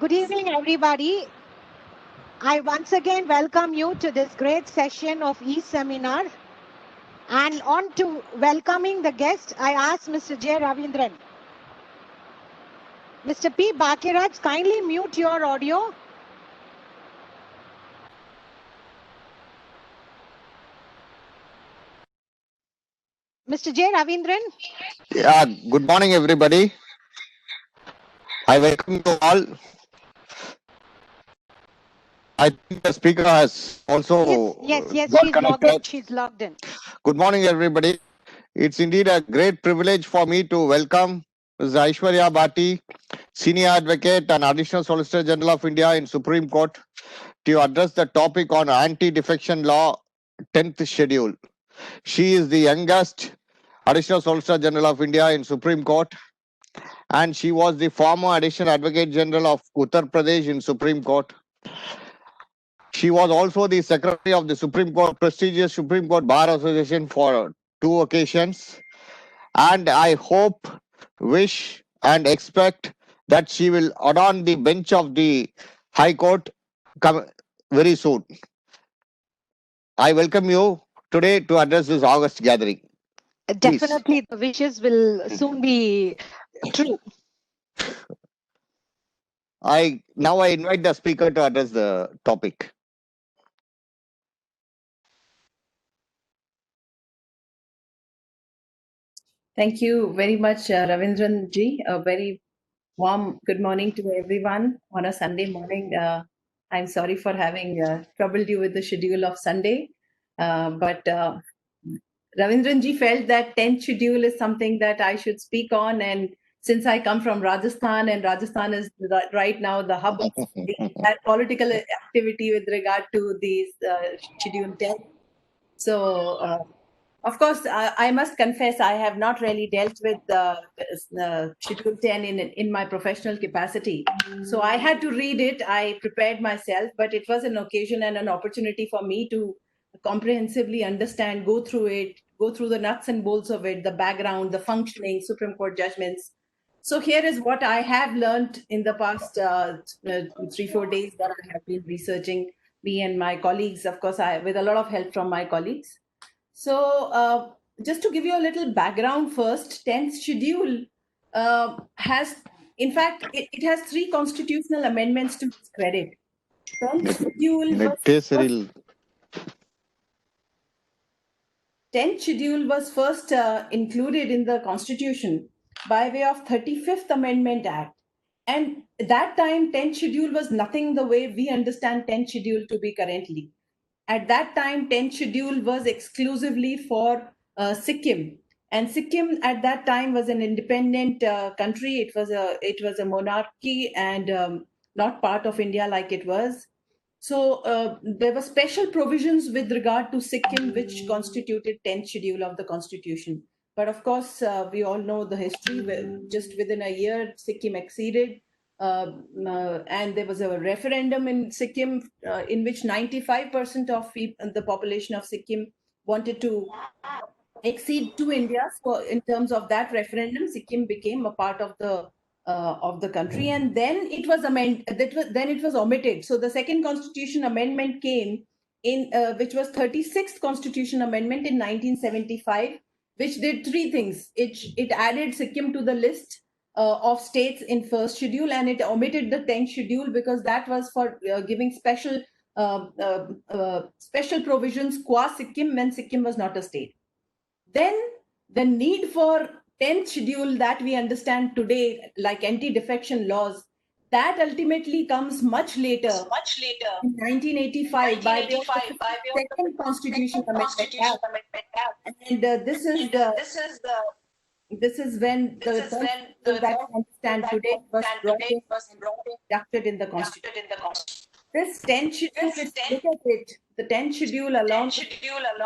Good evening, everybody. I once again welcome you to this great session of e-seminar. And on to welcoming the guest, I ask Mr. J. Ravindran. Mr. P. Bakiraj, kindly mute your audio. Mr. J. Ravindran. Yeah, good morning, everybody. I welcome you all. I think the speaker has also Yes, got she's logged in. She's logged in. Good morning, everybody. It's indeed a great privilege for me to welcome Ms. Aishwarya Bhati, Senior Advocate and Additional Solicitor General of India in Supreme Court, to address the topic on anti-defection law 10th schedule. She is the youngest Additional Solicitor General of India in Supreme Court, and she was the former Additional Advocate General of Uttar Pradesh in Supreme Court. She was also the Secretary of the Supreme Court, prestigious Supreme Court Bar Association for 2 occasions. And I hope, wish, and expect that she will adorn the bench of the High Court very soon. I welcome you today to address this August gathering. Definitely, please. The wishes will soon be true. Now I invite the speaker to address the topic. Thank you very much, Ravindran ji. A very warm good morning to everyone on a Sunday morning. I'm sorry for having troubled you with the schedule of Sunday, but Ravindran ji felt that 10th schedule is something that I should speak on, and since I come from Rajasthan, and Rajasthan is right now the hub of that political activity with regard to these schedule 10. So, of course, I must confess I have not really dealt with Schedule 10 in my professional capacity. So I had to read it. I prepared myself, but it was an occasion and an opportunity for me to comprehensively understand, go through it, go through the nuts and bolts of it, the background, the functioning, Supreme Court judgments. So here is what I have learned in the past 3-4 days that I have been researching, me and my colleagues, of course, with a lot of help from my colleagues. So just to give you a little background first, 10th schedule has, in fact, it has 3 constitutional amendments to its credit. 10th schedule was first included in the Constitution by way of 35th Amendment Act. And at that time, 10th schedule was nothing the way we understand 10th schedule to be currently. At that time, 10th schedule was exclusively for Sikkim, and Sikkim at that time was an independent country. It was a monarchy and not part of India like it was. So there were special provisions with regard to Sikkim, which constituted 10th schedule of the Constitution. But of course, we all know the history. Just within a year, Sikkim acceded. And there was a referendum in Sikkim in which 95% of the population of Sikkim wanted to accede to India. So in terms of that referendum, Sikkim became a part of the country, and then it was then it was omitted. So the second constitution amendment came in, which was 36th Constitution Amendment in 1975, which did 3 things. It added Sikkim to the list of states in first schedule, and it omitted the 10th schedule because that was for giving special provisions qua Sikkim when Sikkim was not a state. Then the need for 10th schedule that we understand today, like anti-defection laws, that ultimately comes much later in 1985 by the second Constitution Amendment Act. And this is when that I understand today was inducted in the Constitution. This 10th schedule, look at it. The 10th schedule along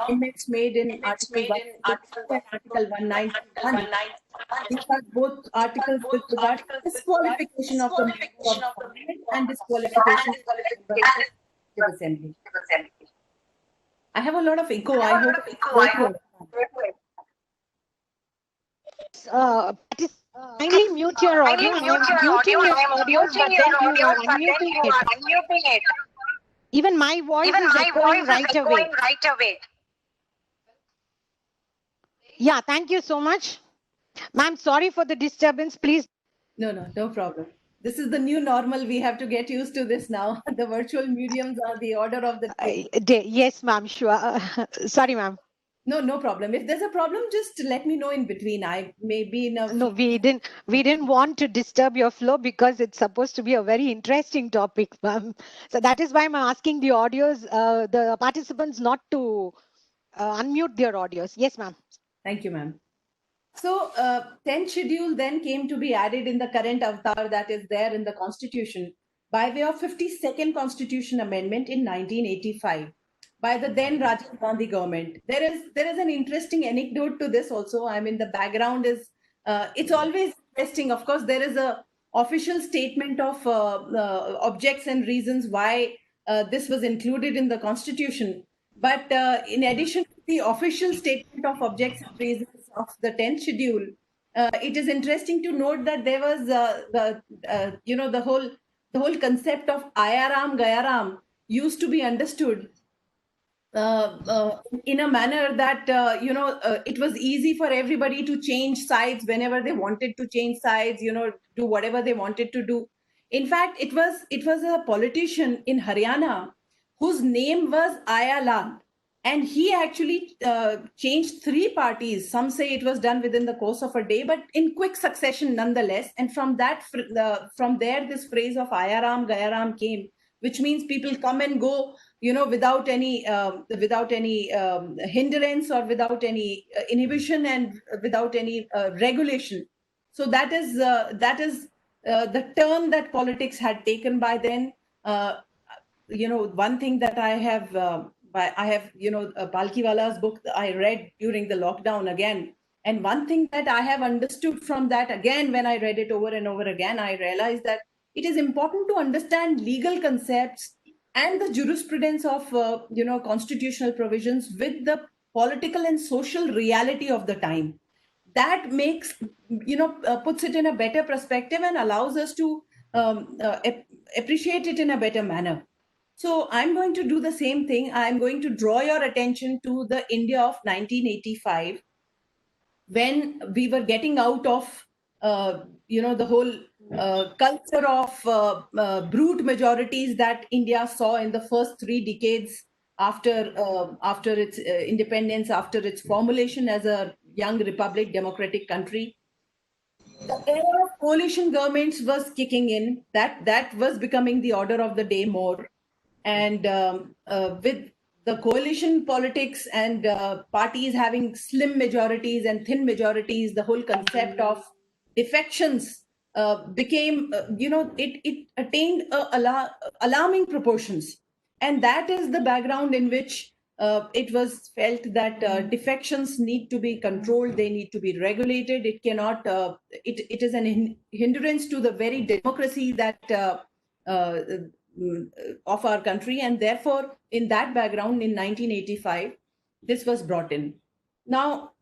amendments made in Article 1 and Article 191. These are both articles with regard to disqualification of the member of parliament and disqualification of the member of assembly. I have a lot of echo. I hope Kindly mute your audio. I am muting your audios, but then you are unmuting it. Even my voice is echoing right away. Yeah, thank you so much. Ma'am, sorry for the disturbance. Please. No problem. This is the new normal. We have to get used to this now. The virtual mediums are the order of the day. Yes, ma'am, sure. Sorry, ma'am. No problem. If there's a problem, just let me know in between. I may be in a... No, we didn't want to disturb your flow because it's supposed to be a very interesting topic, ma'am. So that is why I'm asking the audios, the participants not to unmute their audios. Yes, ma'am. Thank you, ma'am. So, 10th schedule then came to be added in the current avatar that is there in the Constitution by way of 52nd Constitution Amendment in 1985 by the then Rajiv Gandhi government. There is an interesting anecdote to this also. I mean, the background is, it's always interesting. Of course, there is a official statement of objects and reasons why this was included in the Constitution. But in addition to the official statement of objects and reasons of the 10th schedule, it is interesting to note that there was the whole concept of ayaram gayaram used to be understood in a manner that it was easy for everybody to change sides whenever they wanted to change sides, do whatever they wanted to do. In fact, it was a politician in Haryana whose name was Ayalan, and he actually changed 3 parties. Some say it was done within the course of a day, but in quick succession nonetheless. And from there this phrase of ayaram gayaram came, which means people come and go, without any hindrance or without any inhibition and without any regulation. So that is the turn that politics had taken by then. One thing that I have Palkiwala's book I read during the lockdown again. And one thing that I have understood from that, again, when I read it over and over again, I realized that it is important to understand legal concepts and the jurisprudence of constitutional provisions with the political and social reality of the time. That makes puts it in a better perspective and allows us to appreciate it in a better manner. So I'm going to do the same thing. I'm going to draw your attention to the India of 1985, when we were getting out of the whole culture of brute majorities that India saw in the first 3 decades after its independence, after its formulation as a young republic democratic country. The era of coalition governments was kicking in. That was becoming the order of the day more. And with the coalition politics and parties having slim majorities and thin majorities, the whole concept of defections became, it attained alarming proportions. And that is the background in which it was felt that defections need to be controlled, they need to be regulated. It cannot, it is an hindrance to the very democracy that of our country. And therefore, in that background, in 1985, this was brought in. Now,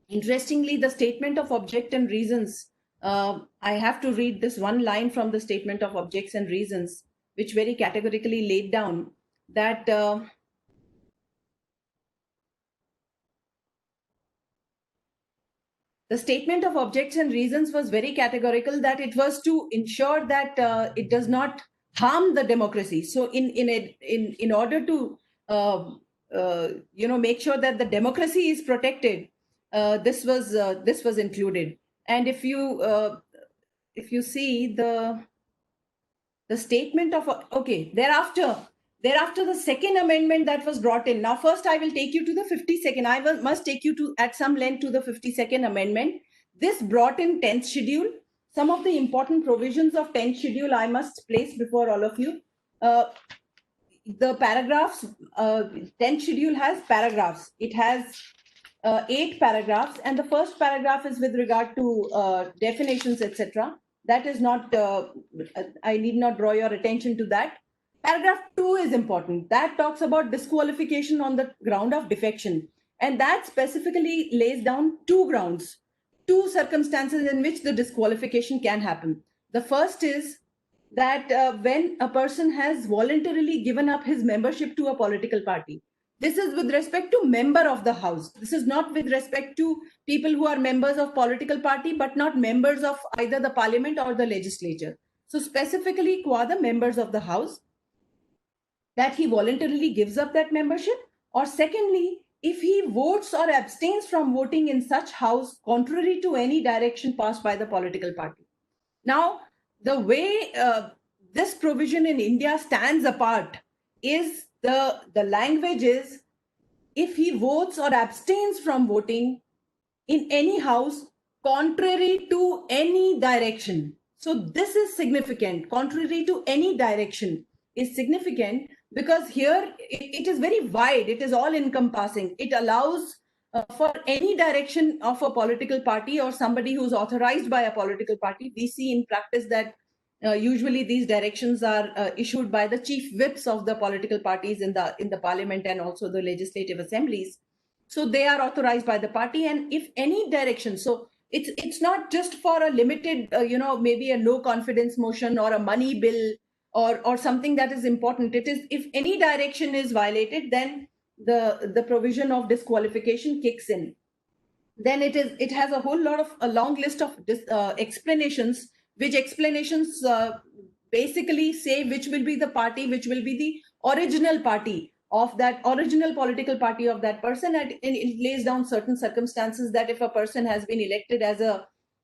interestingly, the statement of object and reasons, I have to read this one line from the statement of objects and reasons, which very categorically laid down that the statement of objects and reasons was very categorical, that it was to ensure that it does not harm the democracy. So in order to make sure that the democracy is protected, this was included. And if you see the statement of thereafter the second amendment that was brought in. Now first I will take you to the 52nd. I must take you to at some length to the 52nd amendment. This brought in 10th schedule. Some of the important provisions of 10th schedule I must place before all of you. The paragraphs, 10th schedule has paragraphs. It has 8 paragraphs, and the first paragraph is with regard to definitions, etc. That is not, I need not draw your attention to that. Paragraph 2 is important. That talks about disqualification on the ground of defection. And that specifically lays down 2 grounds. two circumstances in which the disqualification can happen. The first is that when a person has voluntarily given up his membership to a political party. This is with respect to member of the house. This is not with respect to people who are members of political party but not members of either the parliament or the legislature. So specifically qua the members of the house, that he voluntarily gives up that membership, or secondly, if he votes or abstains from voting in such house contrary to any direction passed by the political party. Now, the way this provision in India stands apart is the language is, if he votes or abstains from voting in any house contrary to any direction. So this is significant. Contrary to any direction is significant because here it is very wide. It is all encompassing. It allows for any direction of a political party or somebody who's authorized by a political party. We see in practice that usually these directions are issued by the chief whips of the political parties in the parliament and also the legislative assemblies. So they are authorized by the party, and if any direction, so it's not just for a limited, maybe a no confidence motion or a money bill or something that is important. It is, if any direction is violated, then the provision of disqualification kicks in. Then it has a long list of explanations, which explanations basically say which will be the party, which will be the original party of that original political party of that person, and it lays down certain circumstances that if a person has been elected as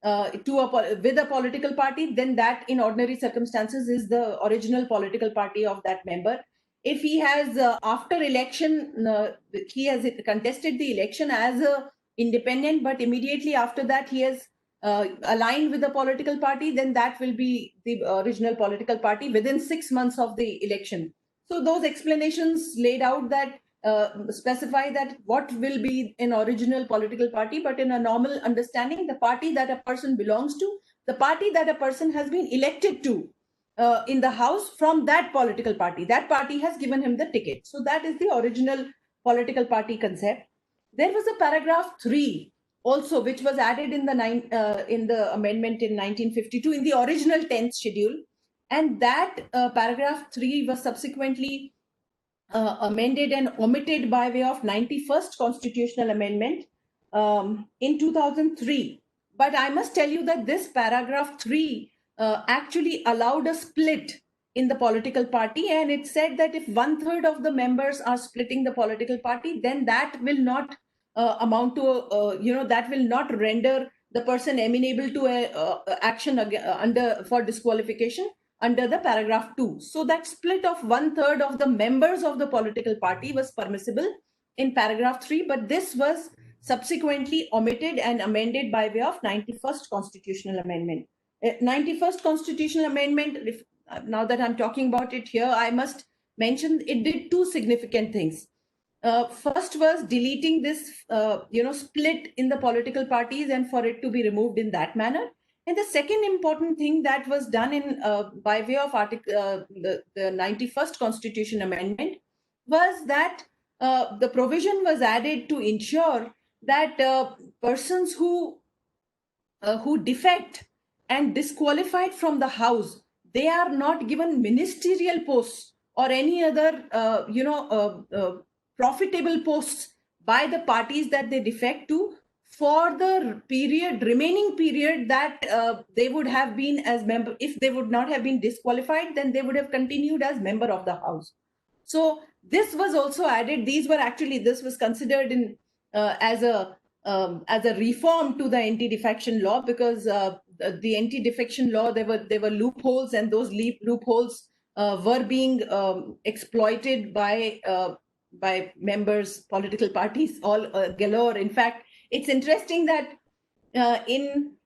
with a political party, then that in ordinary circumstances is the original political party of that member. If he has after election he has contested the election as a independent, but immediately after that he has aligned with the political party, then that will be the original political party within 6 months of the election. So those explanations laid out that specify that what will be an original political party, but in a normal understanding, the party that a person belongs to, the party that a person has been elected to in the house from that political party. That party has given him the ticket. So that is the original political party concept. There was a paragraph 3 also, which was added in the amendment in 1952 in the original 10th schedule. And that paragraph 3 was subsequently amended and omitted by way of 91st constitutional amendment in 2003. But I must tell you that this paragraph 3 actually allowed a split in the political party, and it said that if 1/3 of the members are splitting the political party, then that will not amount to that will not render the person amenable to action for disqualification under the paragraph 2. So that split of 1/3 of the members of the political party was permissible in paragraph 3, but this was subsequently omitted and amended by way of 91st constitutional amendment. 91st constitutional amendment, now that I'm talking about it here, I must mention it did two significant things. First was deleting this split in the political parties and for it to be removed in that manner. And the second important thing that was done in by way of the 91st Constitution Amendment was that the provision was added to ensure that persons who defect and disqualified from the House, they are not given ministerial posts or any other profitable posts by the parties that they defect to for the remaining period that they would have been as member. If they would not have been disqualified, then they would have continued as member of the House. So this was also added. This was considered in as a reform to the anti-defection law, because the anti-defection law, there were loopholes, and those loopholes were being exploited by members, political parties, all galore. In fact, it's interesting that in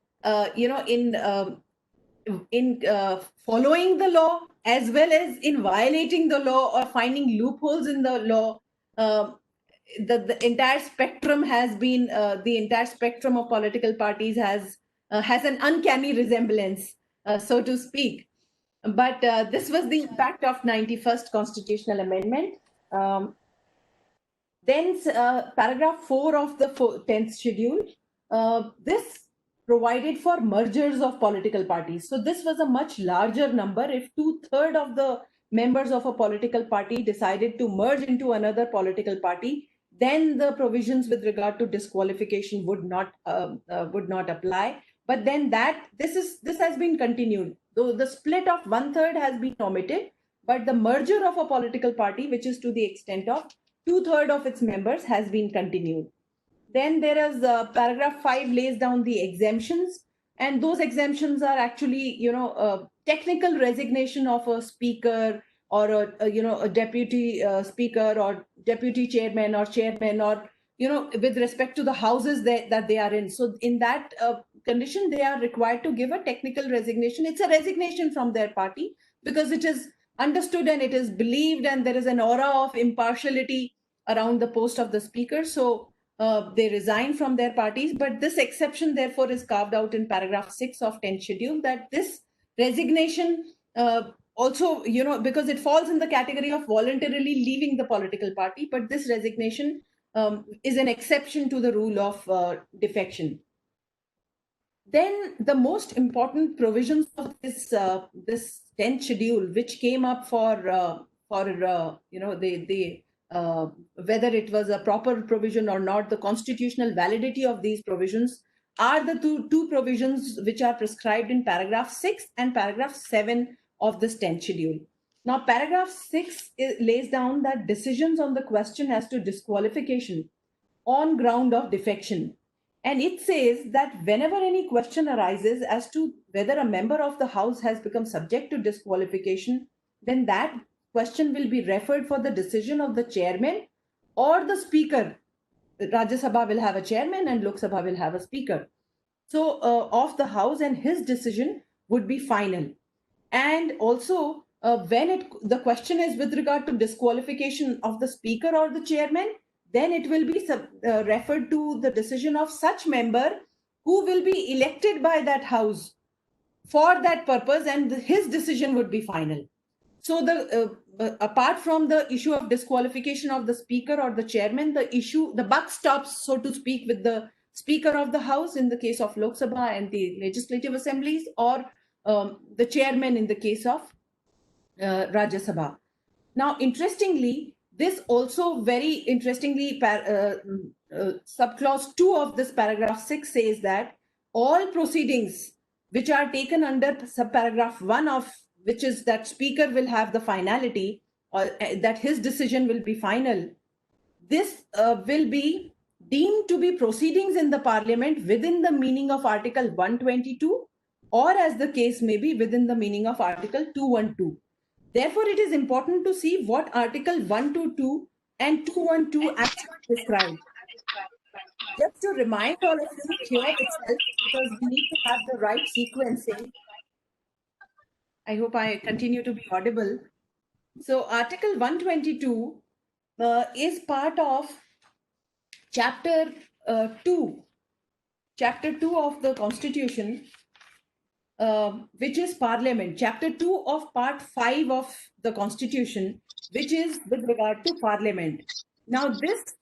following the law as well as in violating the law or finding loopholes in the law, the entire spectrum has been the entire spectrum of political parties has an uncanny resemblance, so to speak. But this was the impact of 91st Constitutional Amendment. Then paragraph 4 of the 10th schedule, this provided for mergers of political parties. So this was a much larger number. If 2/3 of the members of a political party decided to merge into another political party, then the provisions with regard to disqualification would not apply. But then this has been continued. Though the split of 1/3 has been omitted, but the merger of a political party, which is to the extent of 2/3 of its members, has been continued. Then there is paragraph 5 lays down the exemptions, and those exemptions are actually, technical resignation of a speaker or a deputy speaker or deputy chairman or chairman, or with respect to the houses that they are in. So in that condition, they are required to give a technical resignation. It's a resignation from their party because it is understood and it is believed, and there is an aura of impartiality around the post of the speaker. So they resign from their parties. But this exception, therefore, is carved out in paragraph 6 of 10th schedule, that this resignation also, because it falls in the category of voluntarily leaving the political party, but this resignation is an exception to the rule of defection. Then the most important provisions of this 10th schedule, which came up for whether it was a proper provision or not, the constitutional validity of these provisions, are the two provisions which are prescribed in paragraph 6 and paragraph 7 of this 10th schedule. Now, paragraph 6 lays down that decisions on the question as to disqualification on ground of defection. And it says that whenever any question arises as to whether a member of the House has become subject to disqualification, then that question will be referred for the decision of the chairman or the speaker. Rajya Sabha will have a chairman and Lok Sabha will have a speaker. So of the House, and his decision would be final. And also when the question is with regard to disqualification of the speaker or the chairman, then it will be referred to the decision of such member who will be elected by that House for that purpose, and his decision would be final. So apart from the issue of disqualification of the speaker or the chairman, the buck stops, so to speak, with the speaker of the House in the case of Lok Sabha and the legislative assemblies, or the chairman in the case of Rajya Sabha. Now, interestingly, this also very interestingly, subclause 2 of this paragraph 6 says that all proceedings which are taken under subparagraph 1 of which is that speaker will have the finality, or that his decision will be final, this will be deemed to be proceedings in the parliament within the meaning of Article 122, or as the case may be, within the meaning of Article 212. Therefore, it is important to see what Article 122 and 212 actually describe. Just to remind all of you here itself, because we need to have the right sequencing. I hope I continue to be audible. So Article 122 is part of Chapter 2. Chapter 2 of the Constitution, which is Parliament. Chapter 2 of Part 5 of the Constitution, which is with regard to Parliament. Now, this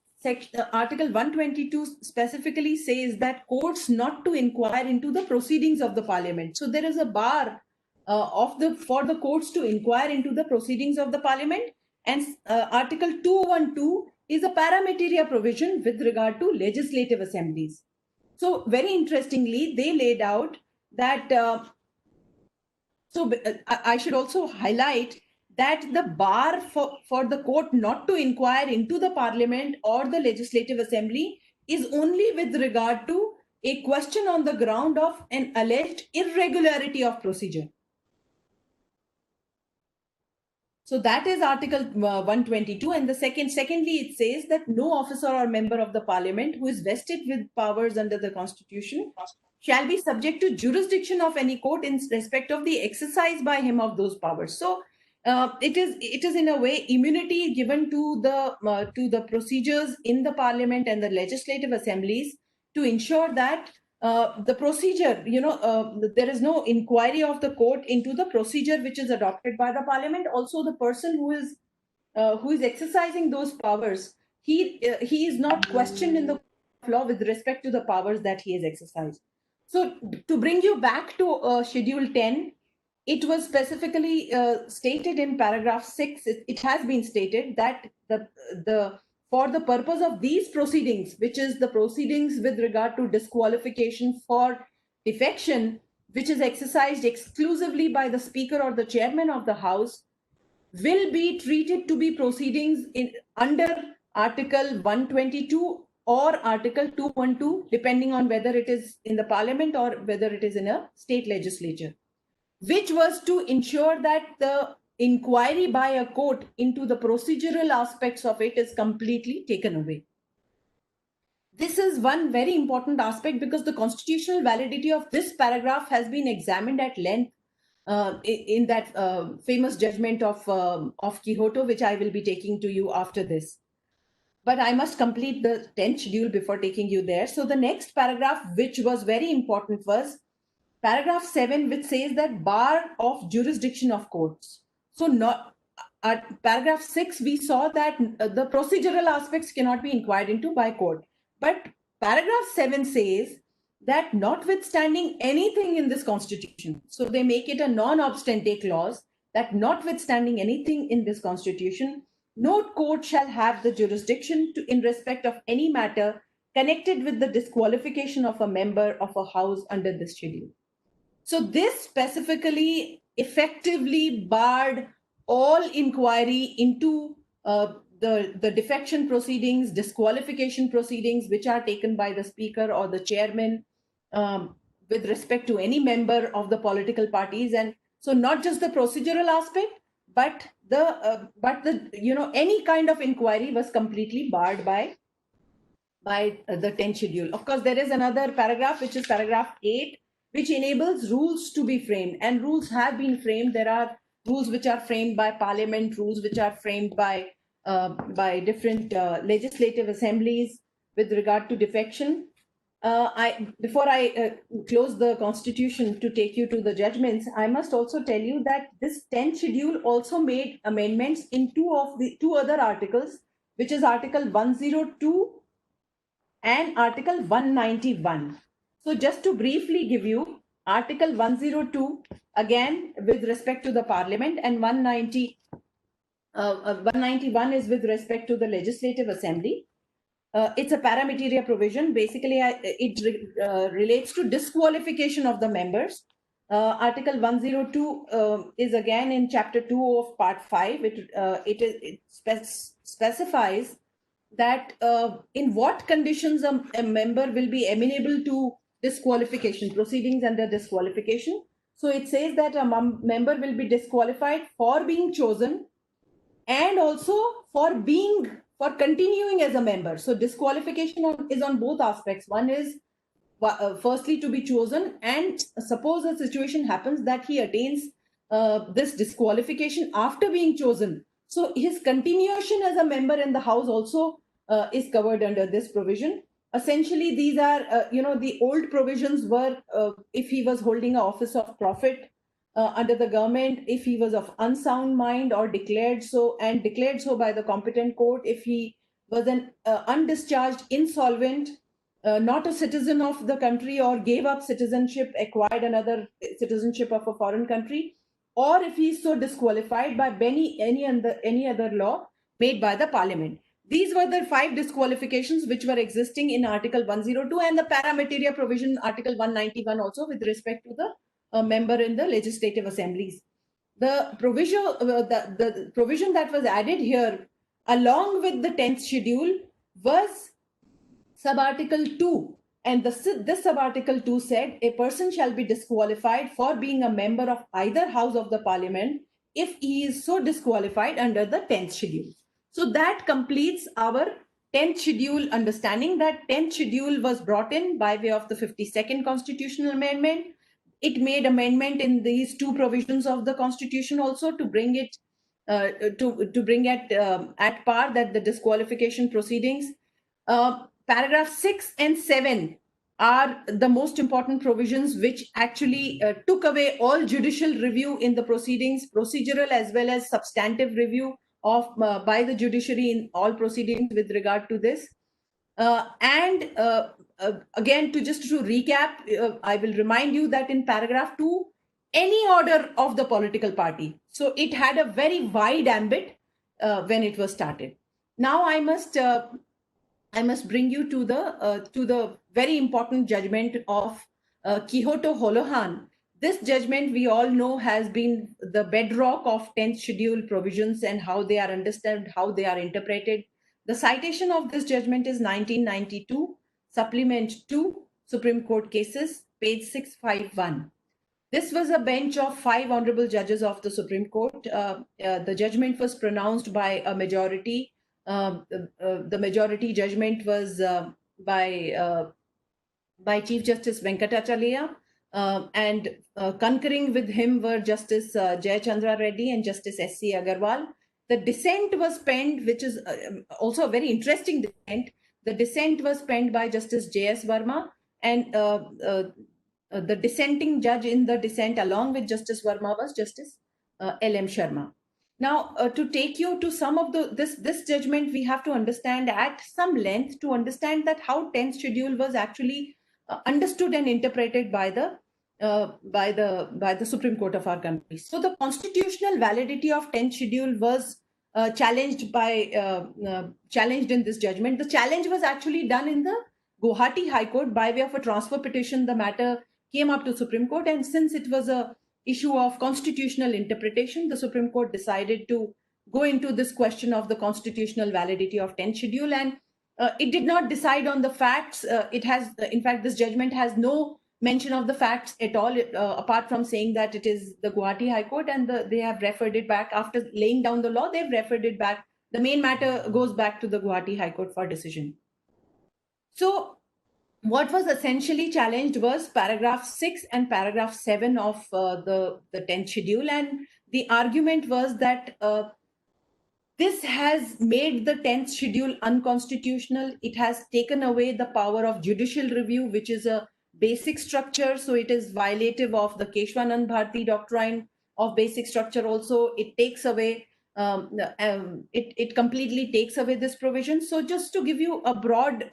Article 122 specifically says that courts not to inquire into the proceedings of the Parliament. So there is a bar for the courts to inquire into the proceedings of the Parliament, and Article 212 is a paramateria provision with regard to legislative assemblies. So very interestingly, they laid out that I should also highlight that the bar for the court not to inquire into the Parliament or the legislative assembly is only with regard to a question on the ground of an alleged irregularity of procedure. So that is Article 122. And secondly, it says that no officer or member of the Parliament who is vested with powers under the Constitution shall be subject to jurisdiction of any court in respect of the exercise by him of those powers. So it is in a way immunity given to the procedures in the Parliament and the legislative assemblies to ensure that the procedure, there is no inquiry of the court into the procedure which is adopted by the Parliament. Also, the person who is exercising those powers, he is not questioned in the law with respect to the powers that he has exercised. So to bring you back to Schedule 10, it was specifically stated in paragraph 6, it has been stated that the for the purpose of these proceedings, which is the proceedings with regard to disqualification for defection, which is exercised exclusively by the Speaker or the Chairman of the House, will be treated to be proceedings under Article 122 or Article 212, depending on whether it is in the Parliament or whether it is in a state legislature, which was to ensure that the inquiry by a court into the procedural aspects of it is completely taken away. This is one very important aspect because the constitutional validity of this paragraph has been examined at length in that famous judgment of Quixote, which I will be taking to you after this. But I must complete the 10th schedule before taking you there. So the next paragraph, which was very important, was paragraph 7, which says that bar of jurisdiction of courts. So not at paragraph 6, we saw that the procedural aspects cannot be inquired into by court. But paragraph 7 says that notwithstanding anything in this constitution, so they make it a non-obstante clause, that notwithstanding anything in this constitution, no court shall have the jurisdiction to, in respect of any matter connected with the disqualification of a member of a house under this schedule. So this specifically effectively barred all inquiry into the defection proceedings, disqualification proceedings, which are taken by the Speaker or the Chairman with respect to any member of the political parties. And so not just the procedural aspect, but the any kind of inquiry was completely barred by the 10th schedule. Of course, there is another paragraph, which is paragraph 8, which enables rules to be framed, and rules have been framed. There are rules which are framed by Parliament, rules which are framed by different legislative assemblies with regard to defection. Before I close the Constitution to take you to the judgments, I must also tell you that this 10th schedule also made amendments in two other articles, which is Article 102 and Article 191. So just to briefly give you, Article 102, again, with respect to the Parliament, and 191 is with respect to the Legislative Assembly. It's a paramateria provision. Basically, it relates to disqualification of the members. Article 102 is again in Chapter 2 of Part 5. It specifies that in what conditions a member will be amenable to disqualification, proceedings under disqualification. So it says that a member will be disqualified for being chosen and also for continuing as a member. So disqualification is on both aspects. One is firstly to be chosen, and suppose a situation happens that he attains this disqualification after being chosen. So his continuation as a member in the House also is covered under this provision. Essentially, these are, the old provisions were if he was holding an office of profit under the government, if he was of unsound mind or declared so by the competent court, if he was an undischarged insolvent, not a citizen of the country, or gave up citizenship, acquired another citizenship of a foreign country, or if he is so disqualified by any other law made by the Parliament. These were the 5 disqualifications which were existing in Article 102 and the paramateria provision, Article 191, also with respect to the member in the legislative assemblies. The provision that was added here, along with the 10th schedule, was subarticle 2. And this subarticle 2 said a person shall be disqualified for being a member of either house of the Parliament if he is so disqualified under the 10th schedule. So that completes our 10th schedule understanding. That 10th schedule was brought in by way of the 52nd constitutional amendment. It made amendment in these 2 provisions of the Constitution also to bring it at par, that the disqualification proceedings. Paragraph 6 and 7 are the most important provisions which actually took away all judicial review in the proceedings, procedural as well as substantive review of by the judiciary in all proceedings with regard to this. And again, to recap, I will remind you that in paragraph 2, any order of the political party. So it had a very wide ambit when it was started. Now I must bring you to the very important judgment of Quixote Holohan. This judgment, we all know, has been the bedrock of 10th schedule provisions and how they are understood, how they are interpreted. The citation of this judgment is 1992, Supplement 2, Supreme Court Cases, page 651. This was a bench of 5 honorable judges of the Supreme Court. The judgment was pronounced by a majority. The majority judgment was by Chief Justice Venkatachalya, and concurring with him were Justice Jayachandra Reddy and Justice S.C. Agarwal. The dissent was penned, which is also a very interesting dissent. The dissent was penned by Justice J.S. Verma, and the dissenting judge in the dissent along with Justice Verma was Justice L.M. Sharma. Now, to take you to some of this judgment, we have to understand at some length to understand that how 10th schedule was actually understood and interpreted by the Supreme Court of our country. So the constitutional validity of 10th schedule was challenged in this judgment. The challenge was actually done in the Guwahati High Court by way of a transfer petition. The matter came up to Supreme Court, and since it was a issue of constitutional interpretation, the Supreme Court decided to go into this question of the constitutional validity of 10th schedule, and it did not decide on the facts. In fact, this judgment has no mention of the facts at all, apart from saying that it is the Guwahati High Court, and they have referred it back after laying down the law. They've referred it back. The main matter goes back to the Guwahati High Court for decision. So what was essentially challenged was paragraph 6 and paragraph 7 of the 10th schedule, and the argument was that this has made the 10th schedule unconstitutional. It has taken away the power of judicial review, which is a basic structure. So it is violative of the Aishwarya Bhati doctrine of basic structure also. It takes away, it completely takes away this provision. So just to give you a broad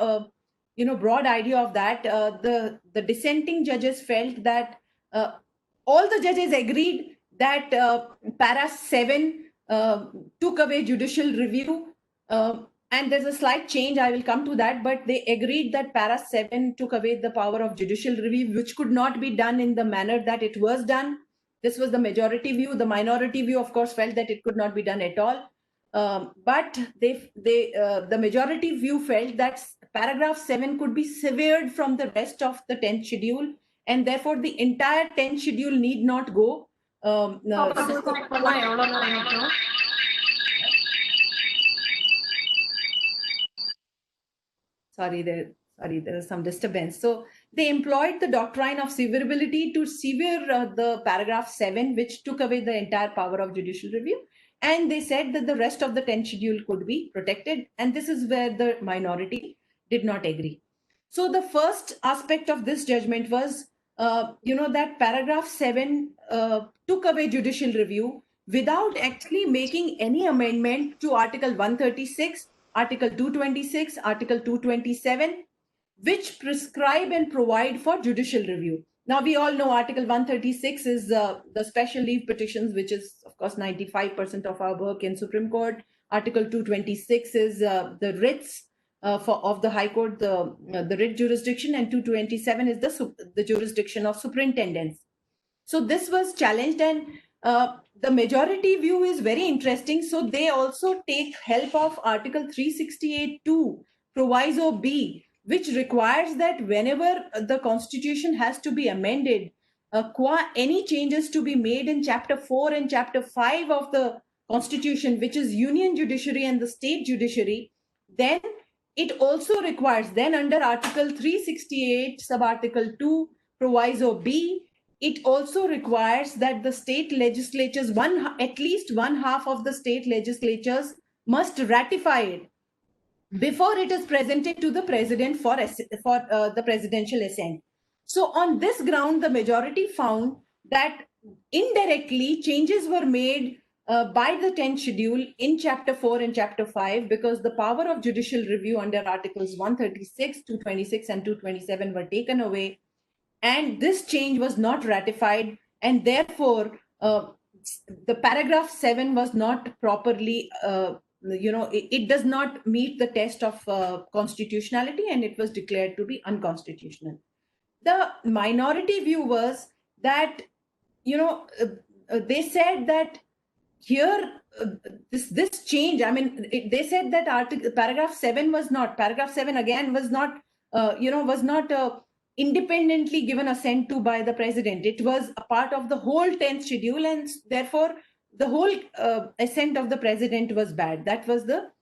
idea of that, the dissenting judges felt that all the judges agreed that para 7 took away judicial review, and there's a slight change. I will come to that, but they agreed that para 7 took away the power of judicial review, which could not be done in the manner that it was done. This was the majority view. The minority view, of course, felt that it could not be done at all. But the majority view felt that paragraph 7 could be severed from the rest of the 10th schedule, and therefore the entire 10th schedule need not go. Sorry, there is some disturbance. So they employed the doctrine of severability to sever the paragraph 7, which took away the entire power of judicial review. And they said that the rest of the 10th schedule could be protected. And this is where the minority did not agree. So the first aspect of this judgment was, that paragraph 7 took away judicial review without actually making any amendment to Article 136, Article 226, Article 227, which prescribe and provide for judicial review. Now, we all know Article 136 is the special leave petitions, which is, of course, 95% of our work in Supreme Court. Article 226 is the writs of the High Court, the writ jurisdiction, and 227 is the jurisdiction of superintendents. So this was challenged, and the majority view is very interesting. So they also take help of Article 368(2), Proviso B, which requires that whenever the Constitution has to be amended, any changes to be made in Chapter 4 and Chapter 5 of the Constitution, which is Union Judiciary and the State Judiciary, then it also requires, then under Article 368, Subarticle 2, Proviso B, it also requires that the state legislatures, at least one half of the state legislatures must ratify it before it is presented to the president for the presidential assent. So on this ground, the majority found that indirectly changes were made by the 10th schedule in chapter 4 and chapter 5, because the power of judicial review under articles 136, 226 and 227 were taken away, and this change was not ratified, and therefore the paragraph 7 was not properly it does not meet the test of constitutionality, and it was declared to be unconstitutional. The minority view was that they said that here this change, I mean, they said that paragraph 7 again was not independently given assent to by the president. It was a part of the whole 10th schedule, and therefore the whole assent of the president was bad. That was the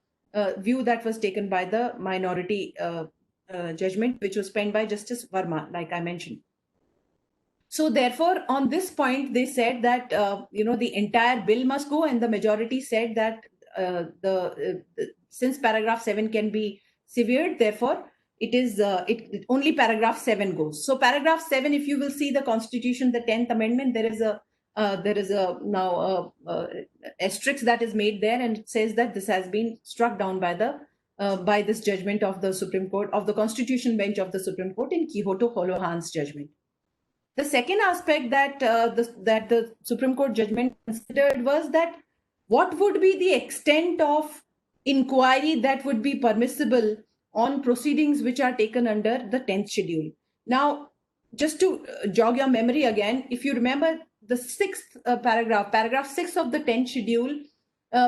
view that was taken by the minority judgment, which was penned by Justice Verma, like I mentioned. So therefore, on this point, they said that the entire bill must go, and the majority said that since paragraph 7 can be severed, therefore it is only paragraph 7 goes. So paragraph 7, if you will see the Constitution, the 10th Amendment, there is a now asterisk that is made there, and it says that this has been struck down by the by this judgment of the Supreme Court, of the Constitution Bench of the Supreme Court in Quixote Holohan's judgment. The second aspect that the Supreme Court judgment considered was that what would be the extent of inquiry that would be permissible on proceedings which are taken under the 10th schedule. Now, just to jog your memory again, if you remember the 6th paragraph 6 of the 10th schedule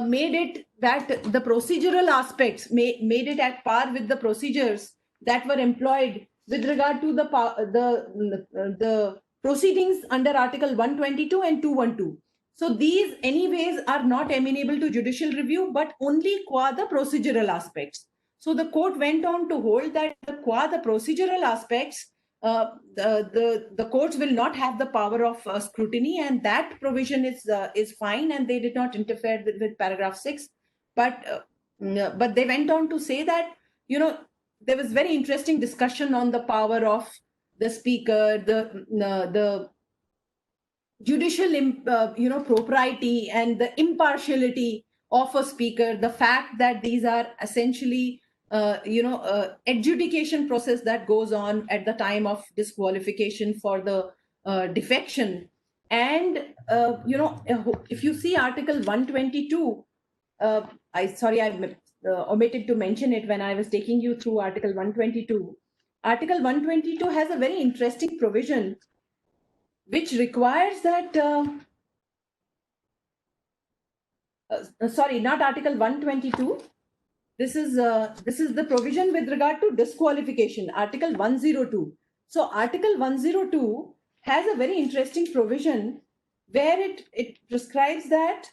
made it that the procedural aspects made it at par with the procedures that were employed with regard to the proceedings under Article 122 and 212. So these anyways are not amenable to judicial review, but only qua the procedural aspects. So the court went on to hold that qua the procedural aspects, the courts will not have the power of scrutiny, and that provision is fine, and they did not interfere with paragraph 6. But they went on to say that there was very interesting discussion on the power of the speaker, the judicial propriety and the impartiality of a speaker, the fact that these are essentially adjudication process that goes on at the time of disqualification for the defection. And if you see Article 122, I omitted to mention it when I was taking you through Article 122. Article 122 has a very interesting provision which requires that not Article 122. This is the provision with regard to disqualification, Article 102. So Article 102 has a very interesting provision where it prescribes that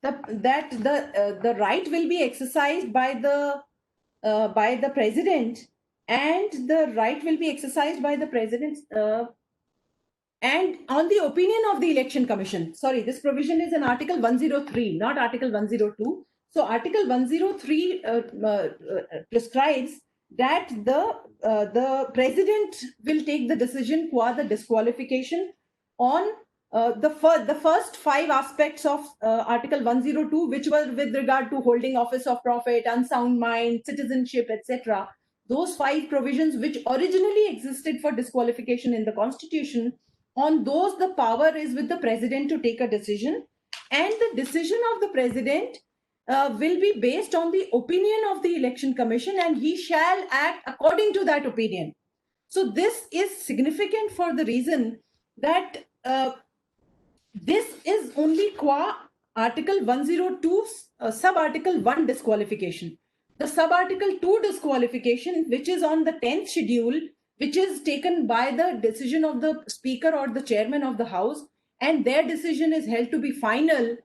the right will be exercised by the president, and the right will be exercised by the president and on the opinion of the election commission. Sorry, this provision is in Article 103, not Article 102. So Article 103 prescribes that the president will take the decision qua the disqualification on the first 5 aspects of Article 102, which were with regard to holding office of profit, unsound mind, citizenship, etc. Those 5 provisions which originally existed for disqualification in the Constitution, on those the power is with the president to take a decision, and the decision of the president will be based on the opinion of the election commission, and he shall act according to that opinion. So this is significant for the reason that this is only qua Article 102 sub-article 1 disqualification. The sub-article 2 disqualification, which is on the 10th schedule, which is taken by the decision of the speaker or the chairman of the house, and their decision is held to be final,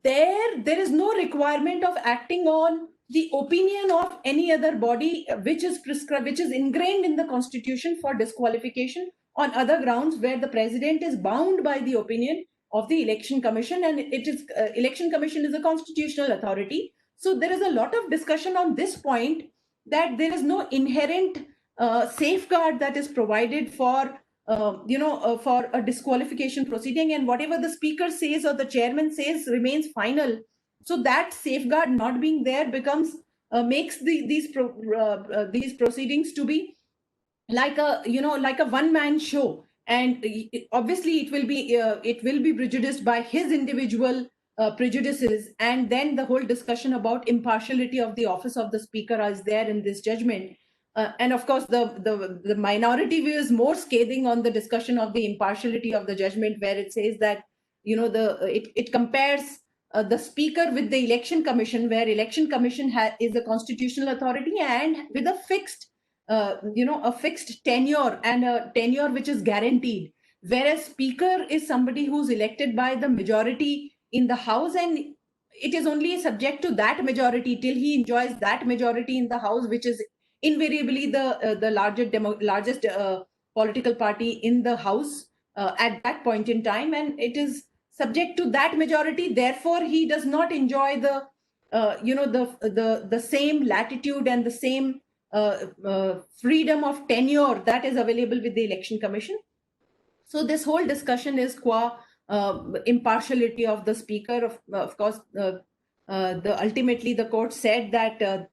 there is no requirement of acting on the opinion of any other body which is prescribed, which is ingrained in the Constitution for disqualification on other grounds, where the president is bound by the opinion of the election commission, and it is election commission is a constitutional authority. So there is a lot of discussion on this point, that there is no inherent safeguard that is provided for for a disqualification proceeding, and whatever the speaker says or the chairman says remains final. So that safeguard not being there becomes makes these proceedings to be like a one-man show, and obviously it will be prejudiced by his individual prejudices, and then the whole discussion about impartiality of the office of the speaker is there in this judgment. And of course, the minority view is more scathing on the discussion of the impartiality of the judgment, where it says that it compares the speaker with the election commission, where election commission is the constitutional authority and with a fixed a fixed tenure and a tenure which is guaranteed, whereas speaker is somebody who's elected by the majority in the house, and it is only subject to that majority till he enjoys that majority in the house, which is invariably the largest political party in the house at that point in time, and it is subject to that majority. Therefore, he does not enjoy the same latitude and the same freedom of tenure that is available with the election commission. So this whole discussion is qua impartiality of the speaker. Of course, ultimately the court said that the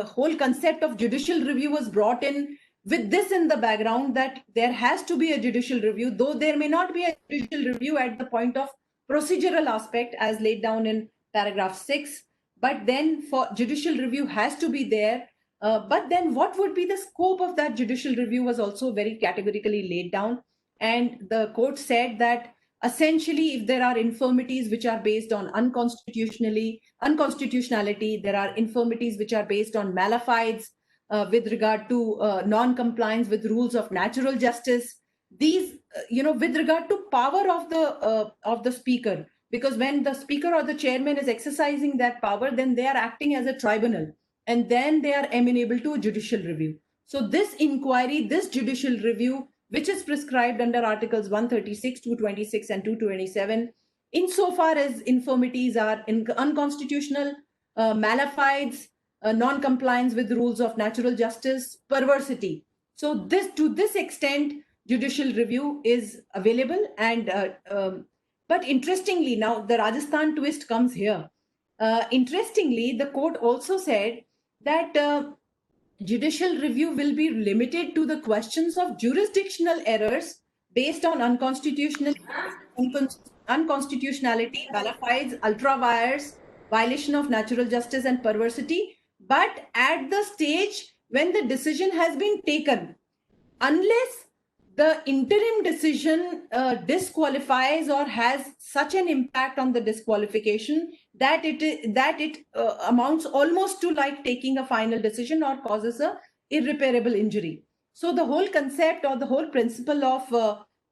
whole concept of judicial review was brought in with this in the background, that there has to be a judicial review, though there may not be a judicial review at the point of procedural aspect as laid down in paragraph 6, but then for judicial review has to be there. But then what would be the scope of that judicial review was also very categorically laid down. And the court said that essentially, if there are infirmities which are based on unconstitutionality, there are infirmities which are based on malafides with regard to non-compliance with rules of natural justice, these, with regard to power of the speaker, because when the speaker or the chairman is exercising that power, then they are acting as a tribunal, and then they are amenable to judicial review. So this inquiry, this judicial review, which is prescribed under Articles 136, 226, and 227, insofar as infirmities are unconstitutional, malafides, non-compliance with rules of natural justice, perversity. So to this extent, judicial review is available. And but interestingly, now the Rajasthan twist comes here. Interestingly, the court also said that judicial review will be limited to the questions of jurisdictional errors based on unconstitutionality, malafides, ultra vires, violation of natural justice, and perversity, but at the stage when the decision has been taken, unless the interim decision disqualifies or has such an impact on the disqualification that it amounts almost to like taking a final decision or causes a irreparable injury. So the whole concept or the whole principle of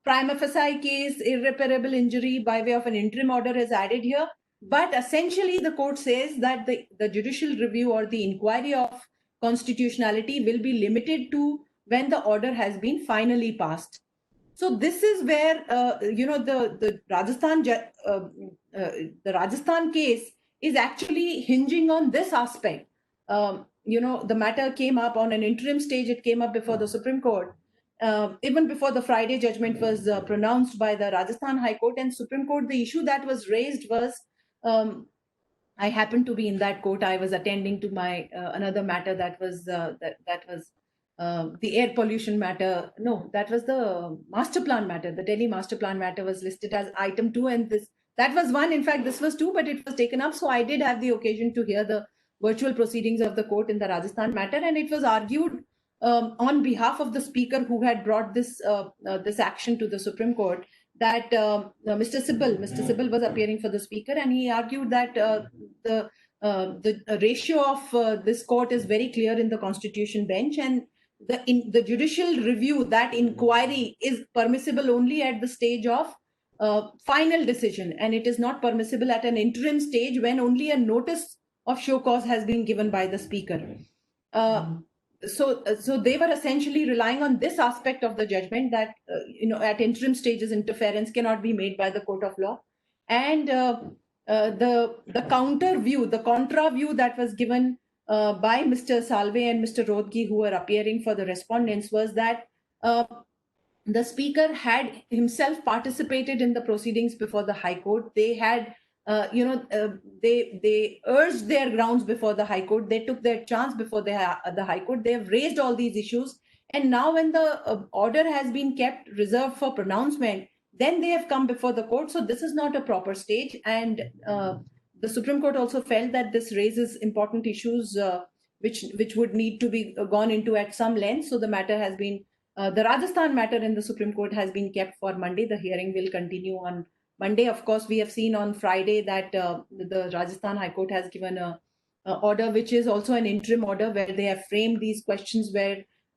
prima facie case, irreparable injury by way of an interim order is added here. But essentially, the court says that the judicial review or the inquiry of constitutionality will be limited to when the order has been finally passed. So this is where the Rajasthan case is actually hinging on this aspect. The matter came up on an interim stage. It came up before the Supreme Court, even before the Friday judgment was pronounced by the Rajasthan High Court and Supreme Court. The issue that was raised was, I happened to be in that court. I was attending to my another matter that was the air pollution matter. No, that was the master plan matter. The Delhi master plan matter was listed as item 2, and that was 1. In fact, this was 2, but it was taken up. So I did have the occasion to hear the virtual proceedings of the court in the Rajasthan matter, and it was argued on behalf of the speaker who had brought this action to the Supreme Court, that Mr. Sibal was appearing for the speaker, and he argued that the ratio of this court is very clear in the Constitution bench, and the judicial review, that inquiry, is permissible only at the stage of final decision, and it is not permissible at an interim stage when only a notice of show cause has been given by the speaker. So they were essentially relying on this aspect of the judgment, that at interim stages interference cannot be made by the court of law, and the counter view, the contra view that was given by Mr. Salve and Mr. Rodgi, who were appearing for the respondents, was that the speaker had himself participated in the proceedings before the High Court. They had, they urged their grounds before the High Court. They took their chance before the High Court. They have raised all these issues. And now when the order has been kept reserved for pronouncement, then they have come before the court. So this is not a proper stage. And the Supreme Court also felt that this raises important issues which would need to be gone into at some length. So the matter has been the Rajasthan matter in the Supreme Court has been kept for Monday. The hearing will continue on Monday. Of course, we have seen on Friday that the Rajasthan High Court has given a order, which is also an interim order, where they have framed these questions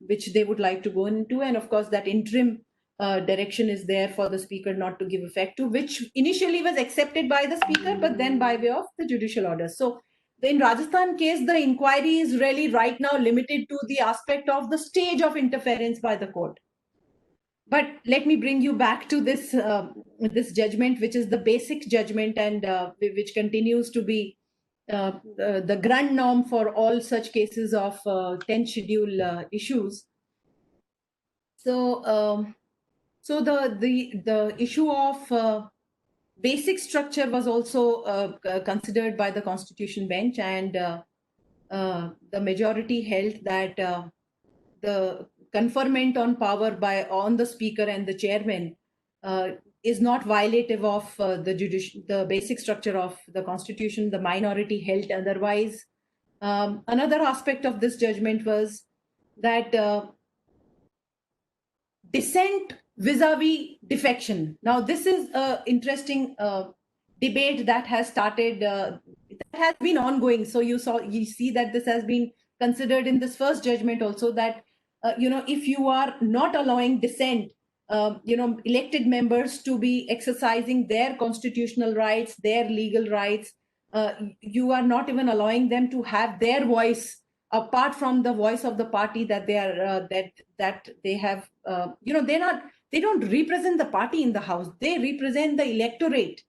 which they would like to go into. And of course, that interim direction is there for the speaker not to give effect to, which initially was accepted by the speaker, but then by way of the judicial order. So in Rajasthan case, the inquiry is really right now limited to the aspect of the stage of interference by the court. But let me bring you back to this this judgment, which is the basic judgment, and which continues to be the grand norm for all such cases of 10th schedule issues. So, so the issue of basic structure was also considered by the Constitution bench, and the majority held that the conferment on power on the speaker and the chairman is not violative of the basic structure of the Constitution. The minority held otherwise. Another aspect of this judgment was that dissent vis-a-vis defection. Now, this is an interesting debate that has started, that has been ongoing. So you see that this has been considered in this first judgment also, that if you are not allowing dissent, elected members to be exercising their constitutional rights, their legal rights, you are not even allowing them to have their voice apart from the voice of the party that they are that they have. They don't represent the party in the House. They represent the electorate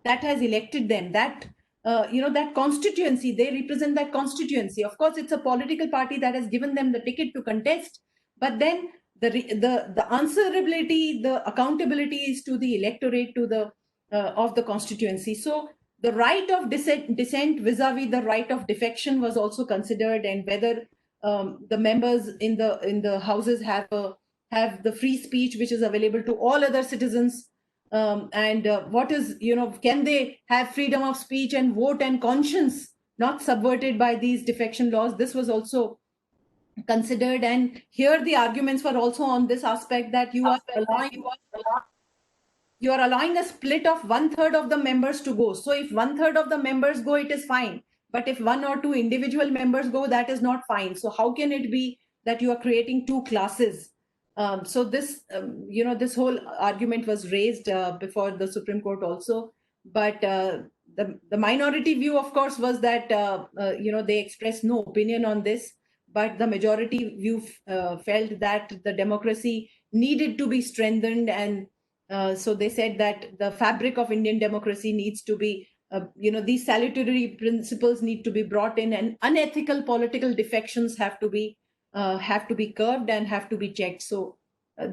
that has elected them. That that constituency, they represent that constituency. Of course, it's a political party that has given them the ticket to contest, but then the answerability, the accountability is to the electorate, to the of the constituency. So the right of dissent vis-a-vis the right of defection was also considered, and whether the members in the houses have the free speech which is available to all other citizens, and what is, can they have freedom of speech and vote and conscience not subverted by these defection laws. This was also considered, and here the arguments were also on this aspect, that you are allowing a split of 1/3 of the members to go. So if 1/3 of the members go, it is fine. But if 1 or 2 individual members go, that is not fine. So how can it be that you are creating 2 classes? So this, this whole argument was raised before the Supreme Court also. But the minority view, of course, was that, they expressed no opinion on this. But the majority view felt that the democracy needed to be strengthened, and so they said that the fabric of Indian democracy needs to be, these salutary principles need to be brought in, and unethical political defections have to be curbed and have to be checked. So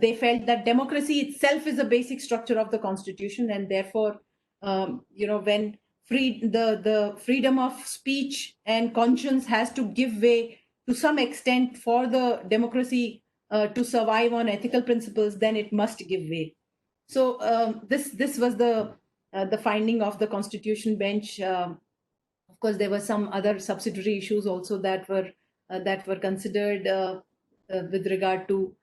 they felt that democracy itself is a basic structure of the Constitution, and therefore, when the freedom of speech and conscience has to give way to some extent for the democracy to survive on ethical principles, then it must give way. So this was the finding of the Constitution bench. Of course, there were some other subsidiary issues also that were considered with regard to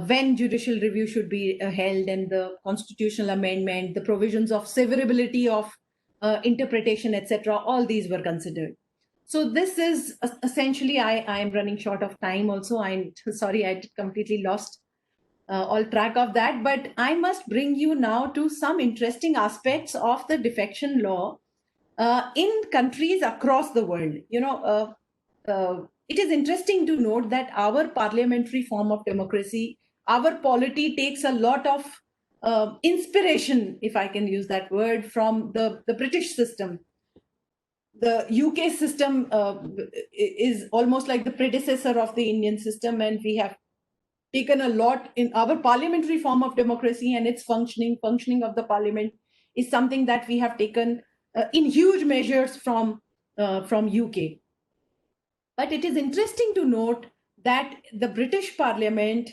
when judicial review should be held, and the constitutional amendment, the provisions of severability of interpretation, etc. All these were considered. So this is essentially, I am running short of time also. I'm sorry, I completely lost all track of that. But I must bring you now to some interesting aspects of the defection law in countries across the world. It is interesting to note that our parliamentary form of democracy, our polity, takes a lot of inspiration, if I can use that word, from the British system. The UK system is almost like the predecessor of the Indian system, and we have taken a lot in our parliamentary form of democracy and its functioning of the parliament is something that we have taken in huge measures from UK. But it is interesting to note that the British Parliament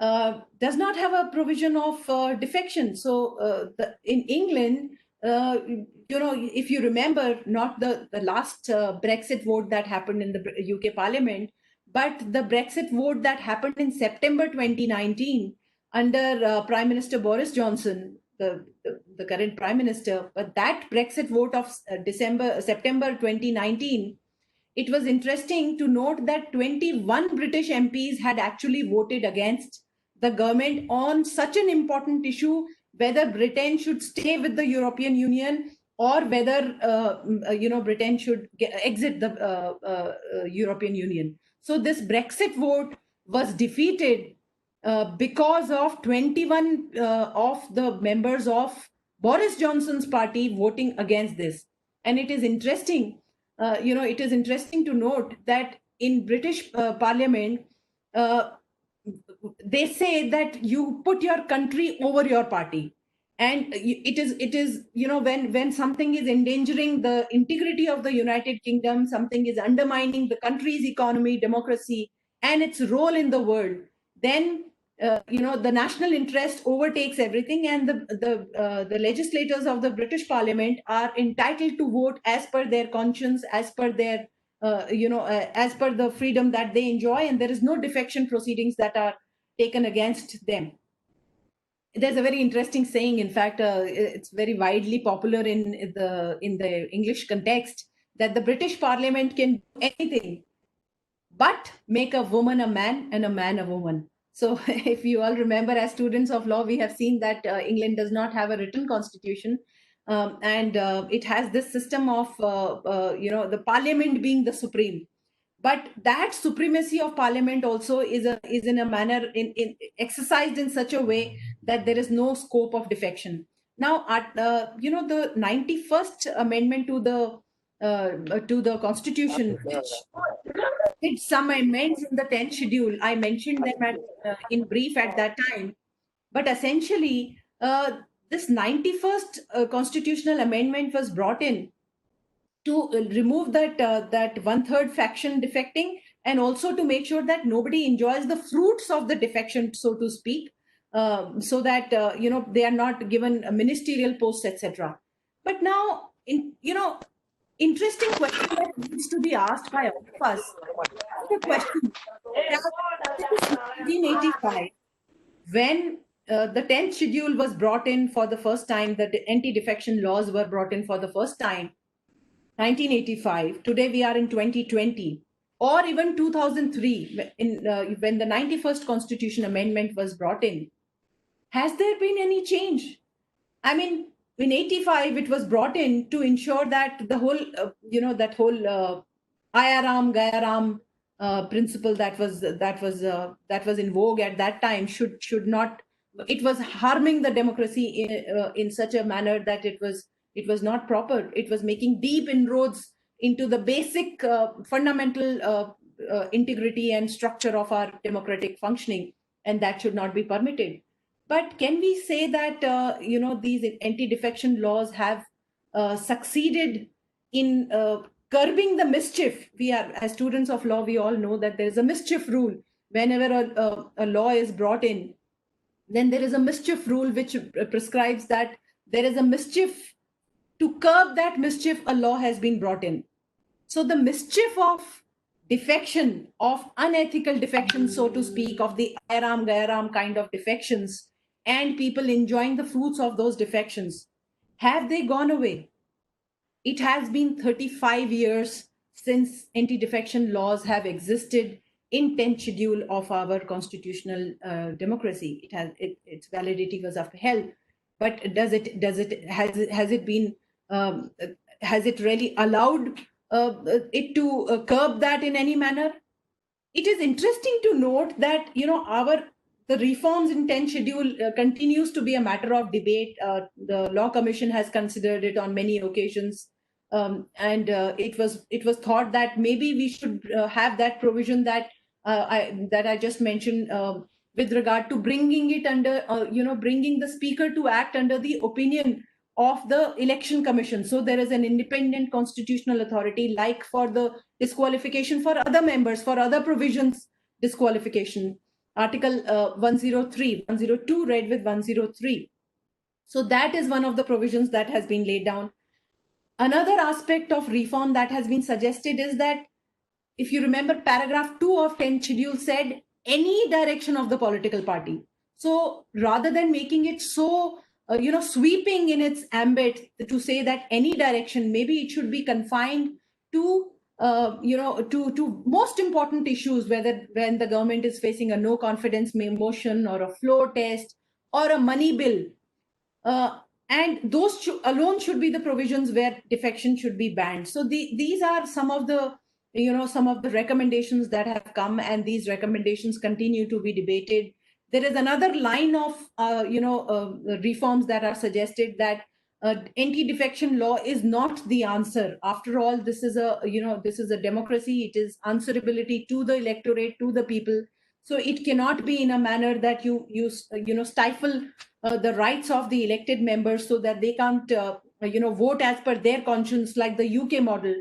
does not have a provision of defection. So in England, if you remember, not the last Brexit vote that happened in the UK Parliament, but the Brexit vote that happened in September 2019 under Prime Minister Boris Johnson, the current Prime Minister. But that Brexit vote of September 2019, it was interesting to note that 21 British MPs had actually voted against the government on such an important issue, whether Britain should stay with the European Union or whether Britain should exit the European Union. So this Brexit vote was defeated because of 21 of the members of Boris Johnson's party voting against this. And it is interesting, it is interesting to note that in British Parliament, they say that you put your country over your party. And it is when something is endangering the integrity of the United Kingdom, something is undermining the country's economy, democracy, and its role in the world, then the national interest overtakes everything, and the legislators of the British Parliament are entitled to vote as per their conscience, as per their as per the freedom that they enjoy, and there is no defection proceedings that are taken against them. There's a very interesting saying, in fact, it's very widely popular in the English context, that the British Parliament can do anything but make a woman a man and a man a woman. So if you all remember, as students of law, we have seen that England does not have a written constitution, and it has this system of the parliament being the supreme. But that supremacy of parliament also is in a manner in exercised in such a way that there is no scope of defection. Now, at the 91st amendment to the constitution, which did some amendments in the 10th schedule. I mentioned them in brief at that time. But essentially, this 91st constitutional amendment was brought in to remove that 1/3 faction defecting, and also to make sure that nobody enjoys the fruits of the defection, so to speak, so that they are not given ministerial posts, etc. But now, interesting question that needs to be asked by all of us. The question, 1985, when the 10th schedule was brought in for the first time, the anti-defection laws were brought in for the first time, 1985. Today we are in 2020, or even 2003, when the 91st Constitution Amendment was brought in. Has there been any change? I mean, in 85, it was brought in to ensure that the whole, Ayaram, Gayaram principle that was in vogue at that time should not. It was harming the democracy in such a manner that it was not proper. It was making deep inroads into the basic fundamental integrity and structure of our democratic functioning, and that should not be permitted. But can we say that these anti-defection laws have succeeded in curbing the mischief? We are, as students of law, we all know that there is a mischief rule. Whenever a law is brought in, then there is a mischief rule which prescribes that there is a mischief. To curb that mischief, a law has been brought in. So the mischief of defection, of unethical defection, so to speak, of the Ayaram Gayaram kind of defections, and people enjoying the fruits of those defections, have they gone away? It has been 35 years since anti-defection laws have existed in 10th schedule of our constitutional democracy. Its validity was upheld, but has it really allowed it to curb that in any manner? It is interesting to note that the reforms in 10th schedule continues to be a matter of debate. The Law Commission has considered it on many occasions, and it was thought that maybe we should have that provision that I just mentioned, with regard to bringing it under, bringing the speaker to act under the opinion of the election commission. So there is an independent constitutional authority, like for the disqualification for other members, for other provisions, disqualification. Article 102 read with 103. So that is one of the provisions that has been laid down. Another aspect of reform that has been suggested is that, if you remember, paragraph 2 of 10th schedule said any direction of the political party. So rather than making it so sweeping in its ambit to say that any direction, maybe it should be confined to to most important issues, whether when the government is facing a no confidence motion or a floor test or a money bill. And those alone should be the provisions where defection should be banned. So these are some of the recommendations that have come, and these recommendations continue to be debated. There is another line of reforms that are suggested, that anti-defection law is not the answer. After all, this is a democracy. It is answerability to the electorate, to the people. So it cannot be in a manner that you stifle the rights of the elected members so that they can't vote as per their conscience, like the UK model.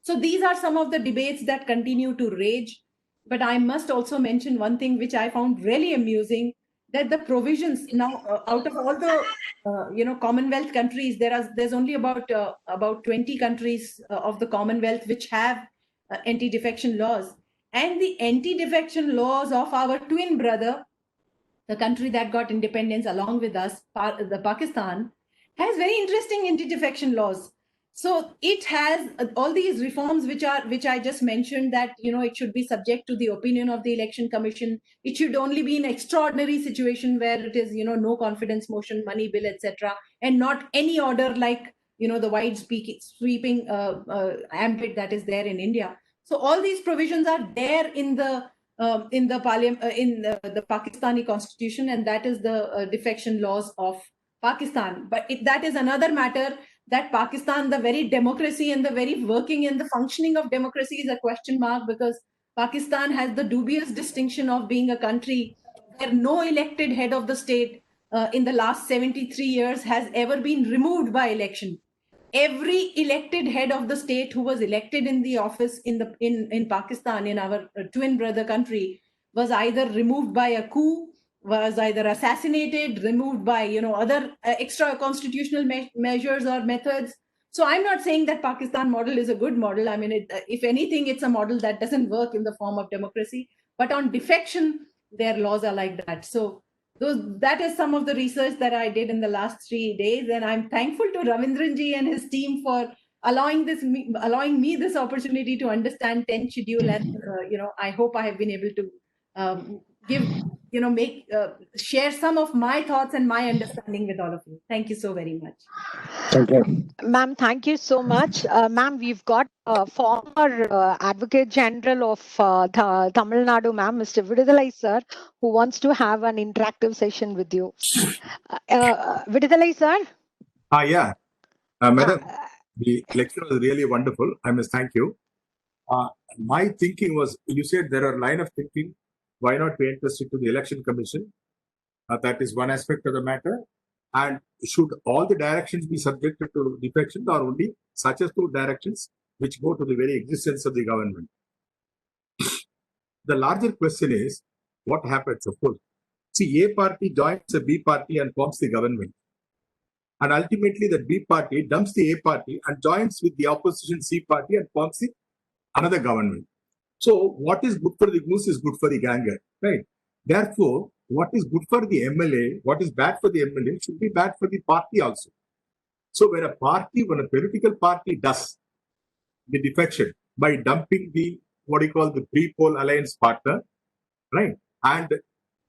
So these are some of the debates that continue to rage. But I must also mention one thing which I found really amusing, that the provisions now, out of all the Commonwealth countries, there's only about 20 countries of the Commonwealth which have anti-defection laws. And the anti-defection laws of our twin brother, the country that got independence along with us, the Pakistan, has very interesting anti-defection laws. So it has all these reforms which I just mentioned, that it should be subject to the opinion of the election commission. It should only be in extraordinary situation where it is no confidence motion, money bill, etc., and not any order like the wide sweeping ambit that is there in India. So all these provisions are there in the parliament, in the Pakistani constitution, and that is the defection laws of Pakistan. But that is another matter, that Pakistan, the very democracy and the very working and the functioning of democracy, is a question mark, because Pakistan has the dubious distinction of being a country where no elected head of the state in the last 73 years has ever been removed by election. Every elected head of the state who was elected in the office in Pakistan, in our twin brother country, was either removed by a coup, was either assassinated, removed by other extra constitutional measures or methods. So I'm not saying that Pakistan model is a good model. I mean, if anything, it's a model that doesn't work in the form of democracy. But on defection, their laws are like that. So that is some of the research that I did in the last 3 days, and I'm thankful to Ravindranji and his team for allowing me this opportunity to understand 10th schedule, and I hope I have been able to share some of my thoughts and my understanding with all of you. Thank you so very much. Thank you. Ma'am, thank you so much. Ma'am, we've got former Advocate General of Tamil Nadu, ma'am, Mr. Vidudalai sir, who wants to have an interactive session with you. Vidudalai sir? Yeah. Madam, the lecture was really wonderful. I must thank you. My thinking was, you said there are line of thinking. Why not be interested to the election commission? That is one aspect of the matter. And should all the directions be subjected to defection, or only such as two directions which go to the very existence of the government? The larger question is, what happens? Of course, see, A party joins a B party and forms the government. And ultimately, the B party dumps the A party and joins with the opposition C party and forms another government. So what is good for the goose is good for the gander, right? Therefore, what is good for the MLA, what is bad for the MLA should be bad for the party also. So when a political party does the defection by dumping the, the pre-poll alliance partner, right? And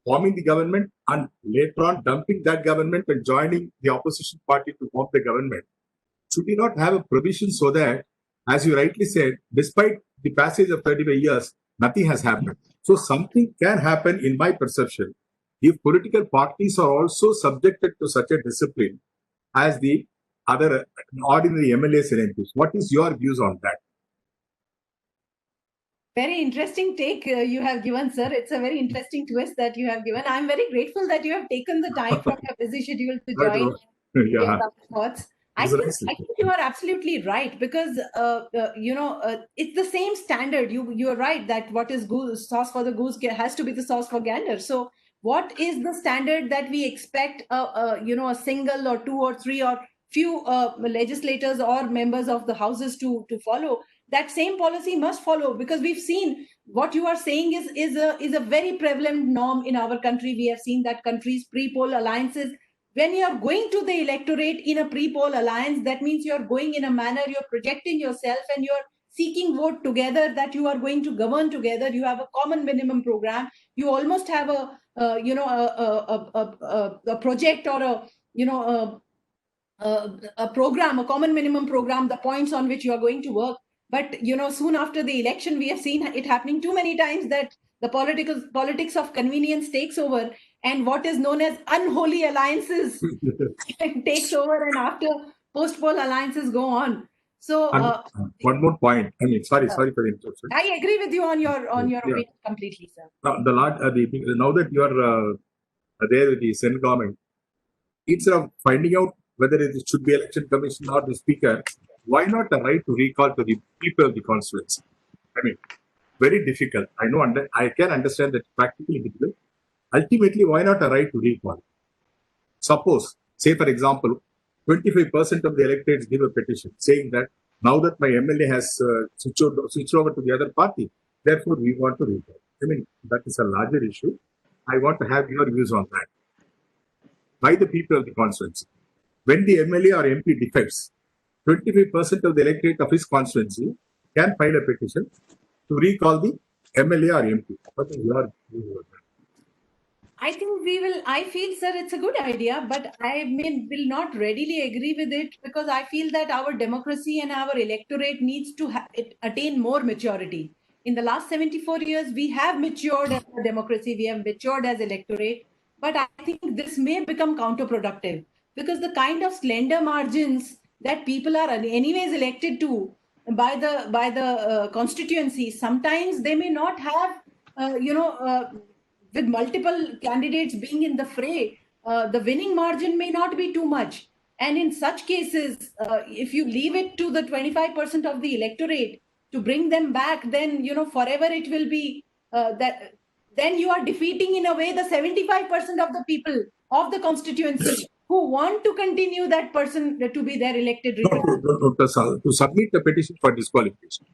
forming the government, and later on dumping that government and joining the opposition party to form the government, should we not have a provision so that, as you rightly said, despite the passage of 35 years, nothing has happened? So something can happen, in my perception, if political parties are also subjected to such a discipline as the other ordinary MLAs and MPs. What is your views on that? Very interesting take you have given, sir. It's a very interesting twist that you have given. I'm very grateful that you have taken the time from your busy schedule to Right, join. yeah. Share our thoughts. I It's a think, nice I think you are absolutely right, because it's the same standard. You are right that what is goose sauce for the goose has to be the sauce for gander. So what is the standard that we expect a single or two or three or few legislators or members of the houses to follow? That same policy must follow, because we've seen what you are saying is a very prevalent norm in our country. We have seen that countries pre-poll alliances, when you are going to the electorate in a pre-poll alliance, that means you're going in a manner, you're projecting yourself and you're seeking vote together, that you are going to govern together. You have a common minimum program. You almost have a project or a program, a common minimum program, the points on which you are going to work. But soon after the election, we have seen it happening too many times, that the politics of convenience takes over, and what is known as unholy alliances takes over, and after post-poll alliances go on. So one more point. I mean, sorry for the interruption. I agree with you on your Yeah. opinion completely, sir. Now, now that you are there with the Senate government, instead of finding out whether it should be election commission or the speaker, why not a right to recall to the people of the constituency? I mean, very difficult. I know, I can understand that practically difficult. Ultimately, why not a right to recall? Suppose, say for example, 25% of the electorates give a petition saying that now that my MLA has switched over to the other party, therefore we want to recall. I mean, that is a larger issue. I want to have your views on that. By the people of the constituency. When the MLA or MP defects, 25% of the electorate of his constituency can file a petition to recall the MLA or MP. What is your view on that? I think I feel, sir, it's a good idea, but will not readily agree with it, because I feel that our democracy and our electorate needs to attain more maturity. In the last 74 years, we have matured as a democracy, we have matured as electorate, but I think this may become counterproductive, because the kind of slender margins that people are anyways elected to by the constituency, sometimes they may not have with multiple candidates being in the fray, the winning margin may not be too much. And in such cases, if you leave it to the 25% of the electorate to bring them back, then forever it will be that. Then you are defeating in a way the 75% of the people of the constituency who want to continue that person to be their elected representative. To submit a petition for disqualification,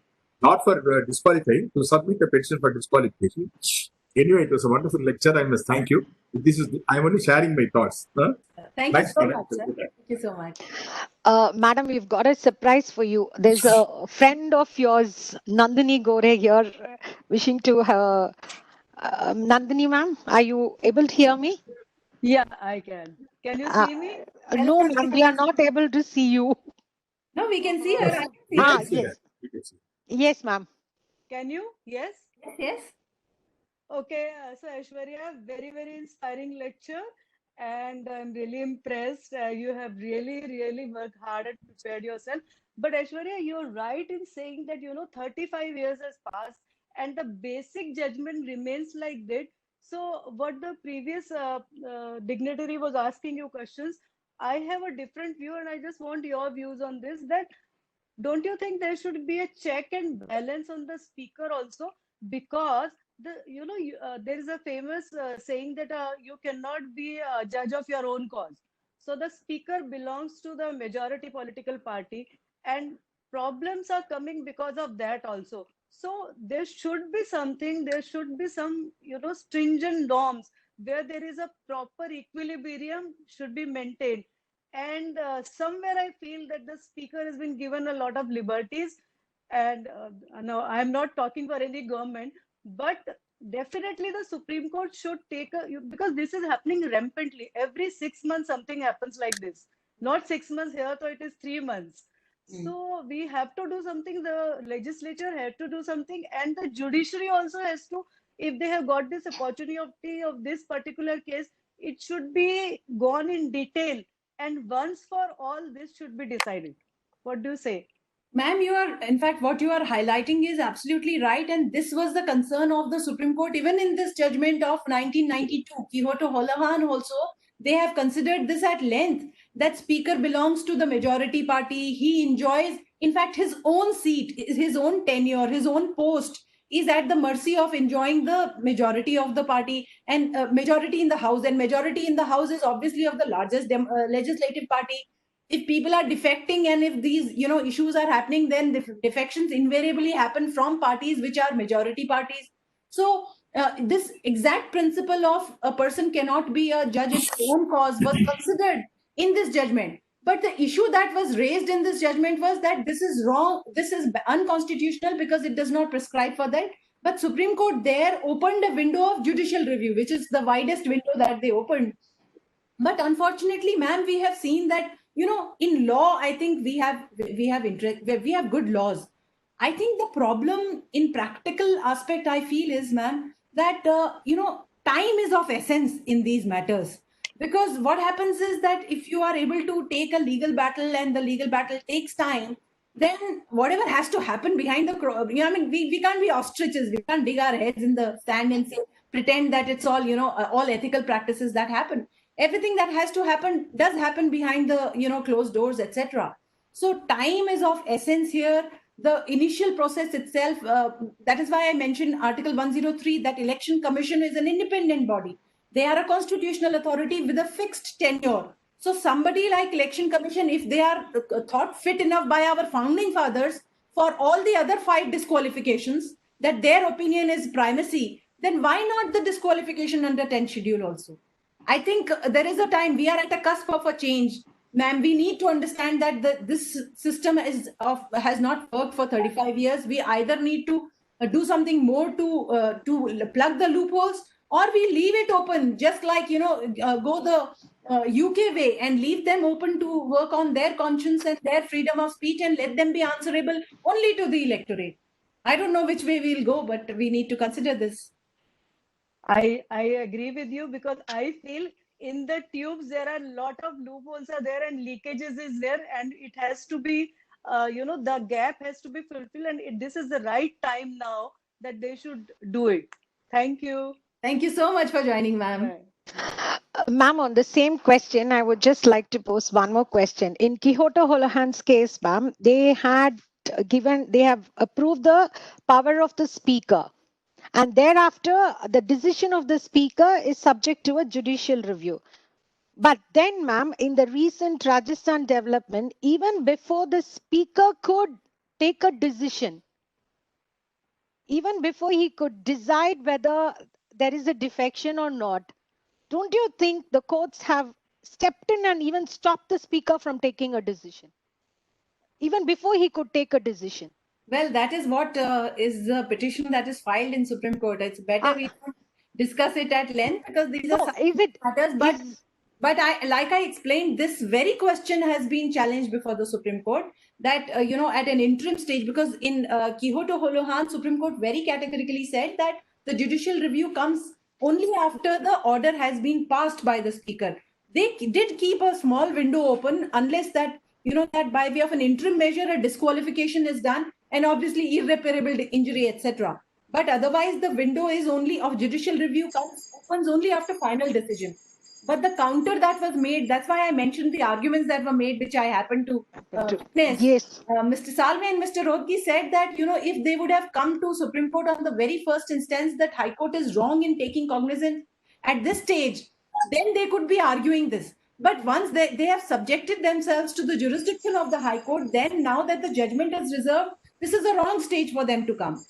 not for disqualifying, to submit a petition for disqualification. Anyway, it was a wonderful lecture. I must thank you. I'm only sharing my thoughts. Thank you so much, sir. Thank you so much. Madam, we've got a surprise for you. There's a friend of yours, Nandini Gore, here wishing to her. Nandini, ma'am, are you able to hear me? Yeah, I can. Can you see me? No, ma'am, we are not able to see you. No, we can see her. Yes. Yes, ma'am. Can you? Yes? Yes. Okay, so Aishwarya, very, very inspiring lecture. And I'm really impressed. You have really worked hard and prepared yourself. But Aishwarya, you're right in saying that, 35 years has passed and the basic judgment remains like that. So what the previous dignitary was asking you questions, I have a different view and I just want your views on this, that don't you think there should be a check and balance on the speaker also? Because there is a famous saying that you cannot be a judge of your own cause. So the speaker belongs to the majority political party, and problems are coming because of that also. So there should be something, there should be some stringent norms where there is a proper equilibrium should be maintained. And somewhere I feel that the speaker has been given a lot of liberties. And no, I'm not talking for any government, but definitely the Supreme Court should take because this is happening rampantly. Every 6 months, something happens like this. Not 6 months here, so it is 3 months. So we have to do something. The legislature had to do something, and the judiciary also has to. If they have got this opportunity of this particular case, it should be gone in detail, and once for all, this should be decided. What do you say? Ma'am, in fact, what you are highlighting is absolutely right. And this was the concern of the Supreme Court. Even in this judgment of 1992, Quixote Holohan also, they have considered this at length, that Speaker belongs to the majority party. He enjoys, in fact, his own seat, his own tenure, his own post is at the mercy of enjoying the majority of the party and majority in the House. And majority in the House is obviously of the largest legislative party. If people are defecting and if these issues are happening, then defections invariably happen from parties which are majority parties. So this exact principle of a person cannot be a judge in his own cause was considered in this judgment. But the issue that was raised in this judgment was that this is wrong, this is unconstitutional because it does not prescribe for that. But Supreme Court there opened a window of judicial review, which is the widest window that they opened. But unfortunately, ma'am, we have seen that in law, I think we have good laws. I think the problem in practical aspect I feel is, ma'am, that time is of essence in these matters. Because what happens is that if you are able to take a legal battle and the legal battle takes time, then whatever has to happen behind the I mean, we can't be ostriches. We can't dig our heads in the sand and say, pretend that it's all all ethical practices that happen. Everything that has to happen does happen behind the closed doors, etc. So time is of essence here. The initial process itself, that is why I mentioned Article 103, that Election Commission is an independent body. They are a constitutional authority with a fixed tenure. So somebody like Election Commission, if they are thought fit enough by our founding fathers for all the other 5 disqualifications, that their opinion is primacy, then why not the disqualification under 10th schedule also? I think there is a time, we are at a cusp of a change. Ma'am, we need to understand that this system has not worked for 35 years. We either need to do something more to plug the loopholes, or we leave it open, just like, go the UK way and leave them open to work on their conscience and their freedom of speech and let them be answerable only to the electorate. I don't know which way we'll go, but we need to consider this. I agree with you, because I feel in the tubes there are a lot of loopholes are there and leakages is there, and it has to be the gap has to be fulfilled, and this is the right time now that they should do it. Thank you. Thank you so much for joining, ma'am. Ma'am, on the same question, I would just like to pose one more question. In Quixote Holohan's case, ma'am, they have approved the power of the speaker. And thereafter, the decision of the speaker is subject to a judicial review. But then, ma'am, in the recent Rajasthan development, even before the speaker could take a decision, even before he could decide whether there is a defection or not, don't you think the courts have stepped in and even stopped the speaker from taking a decision? Even before he could take a decision. Well, that is what is the petition that is filed in Supreme Court. It's better we don't discuss it at length, because these are matters. But like I explained, this very question has been challenged before the Supreme Court, that at an interim stage, because in Quixote Holohan, Supreme Court very categorically said that the judicial review comes only after the order has been passed by the speaker. They did keep a small window open, unless that that by way of an interim measure a disqualification is done, and obviously irreparable injury, etc. But otherwise, the window is only of judicial review opens only after final decision. But the counter that was made, that's why I mentioned the arguments that were made, which I happened to witness. Yes. Mr. Salve and Mr. Rodgi said that, if they would have come to Supreme Court on the very first instance that High Court is wrong in taking cognizance at this stage, then they could be arguing this. But once they have subjected themselves to the jurisdiction of the High Court, then now that the judgment is reserved, this is a wrong stage for them to come.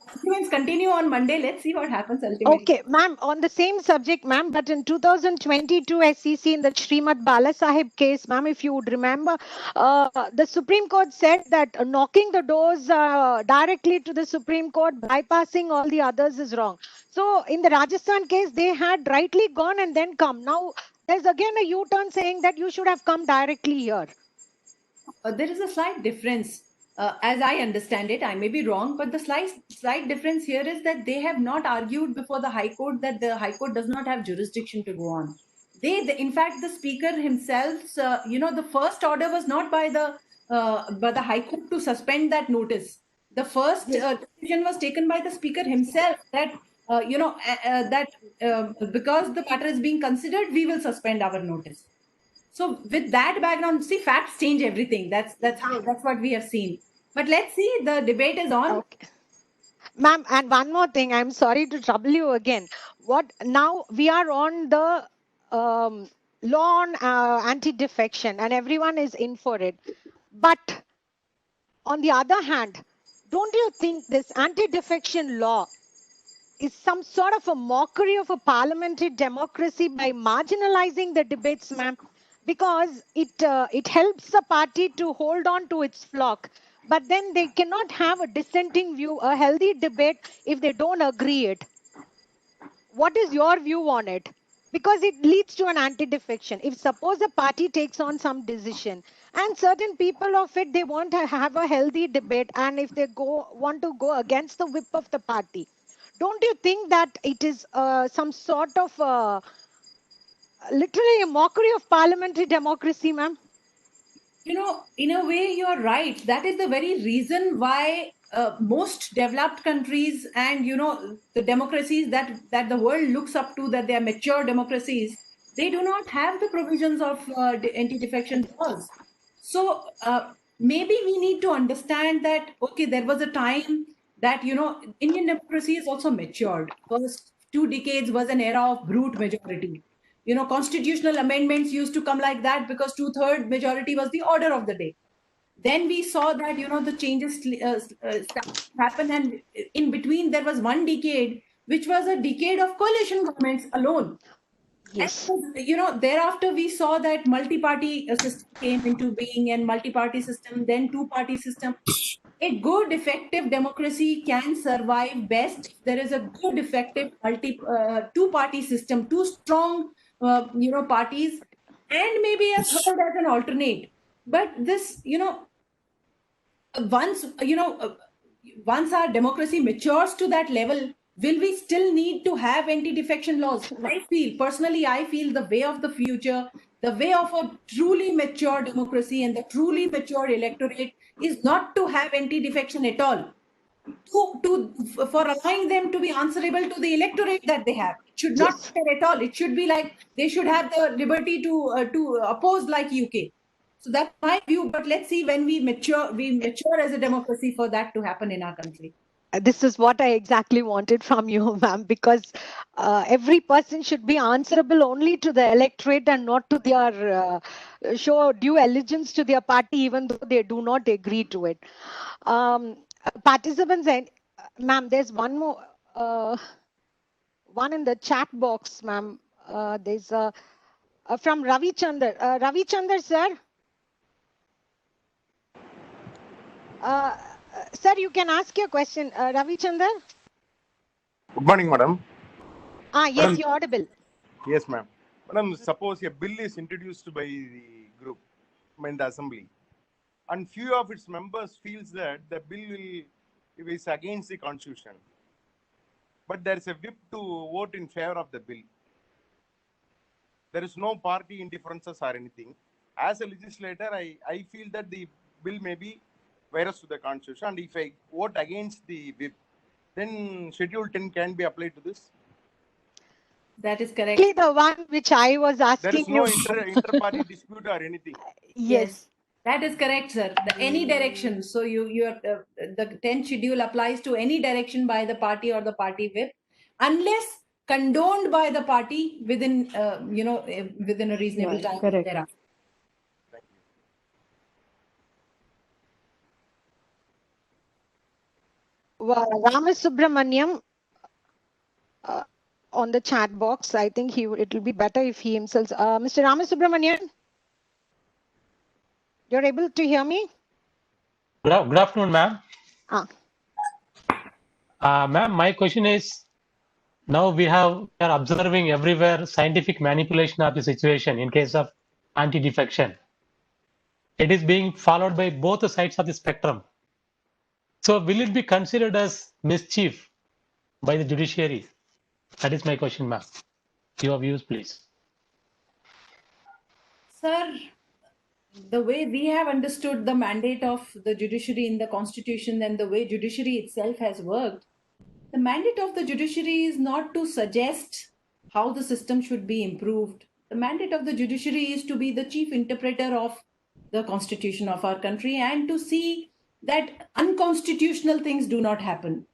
Arguments continue on Monday. Let's see what happens ultimately. Okay, ma'am, on the same subject, ma'am, but in 2022 SEC in the Srimad Balasaheb case, ma'am, if you would remember, the Supreme Court said that knocking the doors directly to the Supreme Court, bypassing all the others is wrong. So in the Rajasthan case, they had rightly gone and then come. Now, there's again a U-turn saying that you should have come directly here. There is a slight difference. As I understand it, I may be wrong, but the slight difference here is that they have not argued before the High Court that the High Court does not have jurisdiction to go on. In fact, the speaker himself, the first order was not by the by the High Court to suspend that notice. The first decision was taken by the Speaker himself that because the matter is being considered, we will suspend our notice. So with that background, see, facts change everything. That's what we have seen. But let's see, the debate is on. Okay. Ma'am, and one more thing, I'm sorry to trouble you again. What now we are on the law on anti-defection and everyone is in for it. But on the other hand, don't you think this anti-defection law is some sort of a mockery of a parliamentary democracy by marginalizing the debates, ma'am? Because it helps the party to hold on to its flock, but then they cannot have a dissenting view, a healthy debate if they don't agree it. What is your view on it? Because it leads to an anti-defection. If suppose a party takes on some decision and certain people of it, they want to have a healthy debate, and if they want to go against the whip of the party, don't you think that it is some sort of literally a mockery of parliamentary democracy, ma'am? In a way, you're right. That is the very reason why most developed countries and the democracies that the world looks up to, that they are mature democracies, they do not have the provisions of anti-defection laws. So maybe we need to understand that there was a time that Indian democracy is also matured. First 2 decades was an era of brute majority. Constitutional amendments used to come like that because 2/3 majority was the order of the day. Then we saw that the changes started to happen, and in between there was 1 decade which was a decade of coalition governments alone. Yes. And thereafter we saw that multi-party system came into being, and multi-party system, then two-party system. A good effective democracy can survive best if there is a good effective two-party system, two strong parties, and maybe a third as an alternate. But this once once our democracy matures to that level, will we still need to have anti-defection laws? I feel the way of the future, the way of a truly mature democracy and the truly mature electorate is not to have anti-defection at all. For allowing them to be answerable to the electorate that they have. It should not be there at all. It should be like they should have the liberty to oppose, like UK. So that's my view. But let's see, when we mature as a democracy for that to happen in our country. This is what I exactly wanted from you, ma'am, because every person should be answerable only to the electorate and not to their show due allegiance to their party, even though they do not agree to it. Participants, ma'am, there's one more, one in the chat box, ma'am. There's from Ravi Chandar. Ravi Chandar, sir. Sir, you can ask your question. Ravi Chandar? Good morning, madam. Yes, Madam, you're audible. Yes, ma'am. Madam, suppose a bill is introduced by the group in the assembly, and few of its members feels that the bill is against the constitution, but there is a whip to vote in favor of the bill. There is no party indifferences or anything. As a legislator, I feel that the bill may be virus to the constitution, and if I vote against the whip, then Schedule 10 can be applied to this. That is correct. The one which I was asking. There is no inter-party dispute or anything. Yes. That is correct, sir. Any direction. So the 10th schedule applies to any direction by the party or the party whip, unless condoned by the party within within a reasonable time thereafter. Ramasubramaniam on the chat box. I think it will be better if he himself. Mr. Ramasubramanian, you're able to hear me? Good afternoon, ma'am. Ma'am, my question is, now we are observing everywhere scientific manipulation of the situation in case of anti-defection. It is being followed by both the sides of the spectrum. So will it be considered as mischief by the judiciary? That is my question, ma'am. Your views, please. Sir, the way we have understood the mandate of the judiciary in the constitution and the way judiciary itself has worked, the mandate of the judiciary is not to suggest how the system should be improved. The mandate of the judiciary is to be the chief interpreter of the constitution of our country and to see that unconstitutional things do not happen.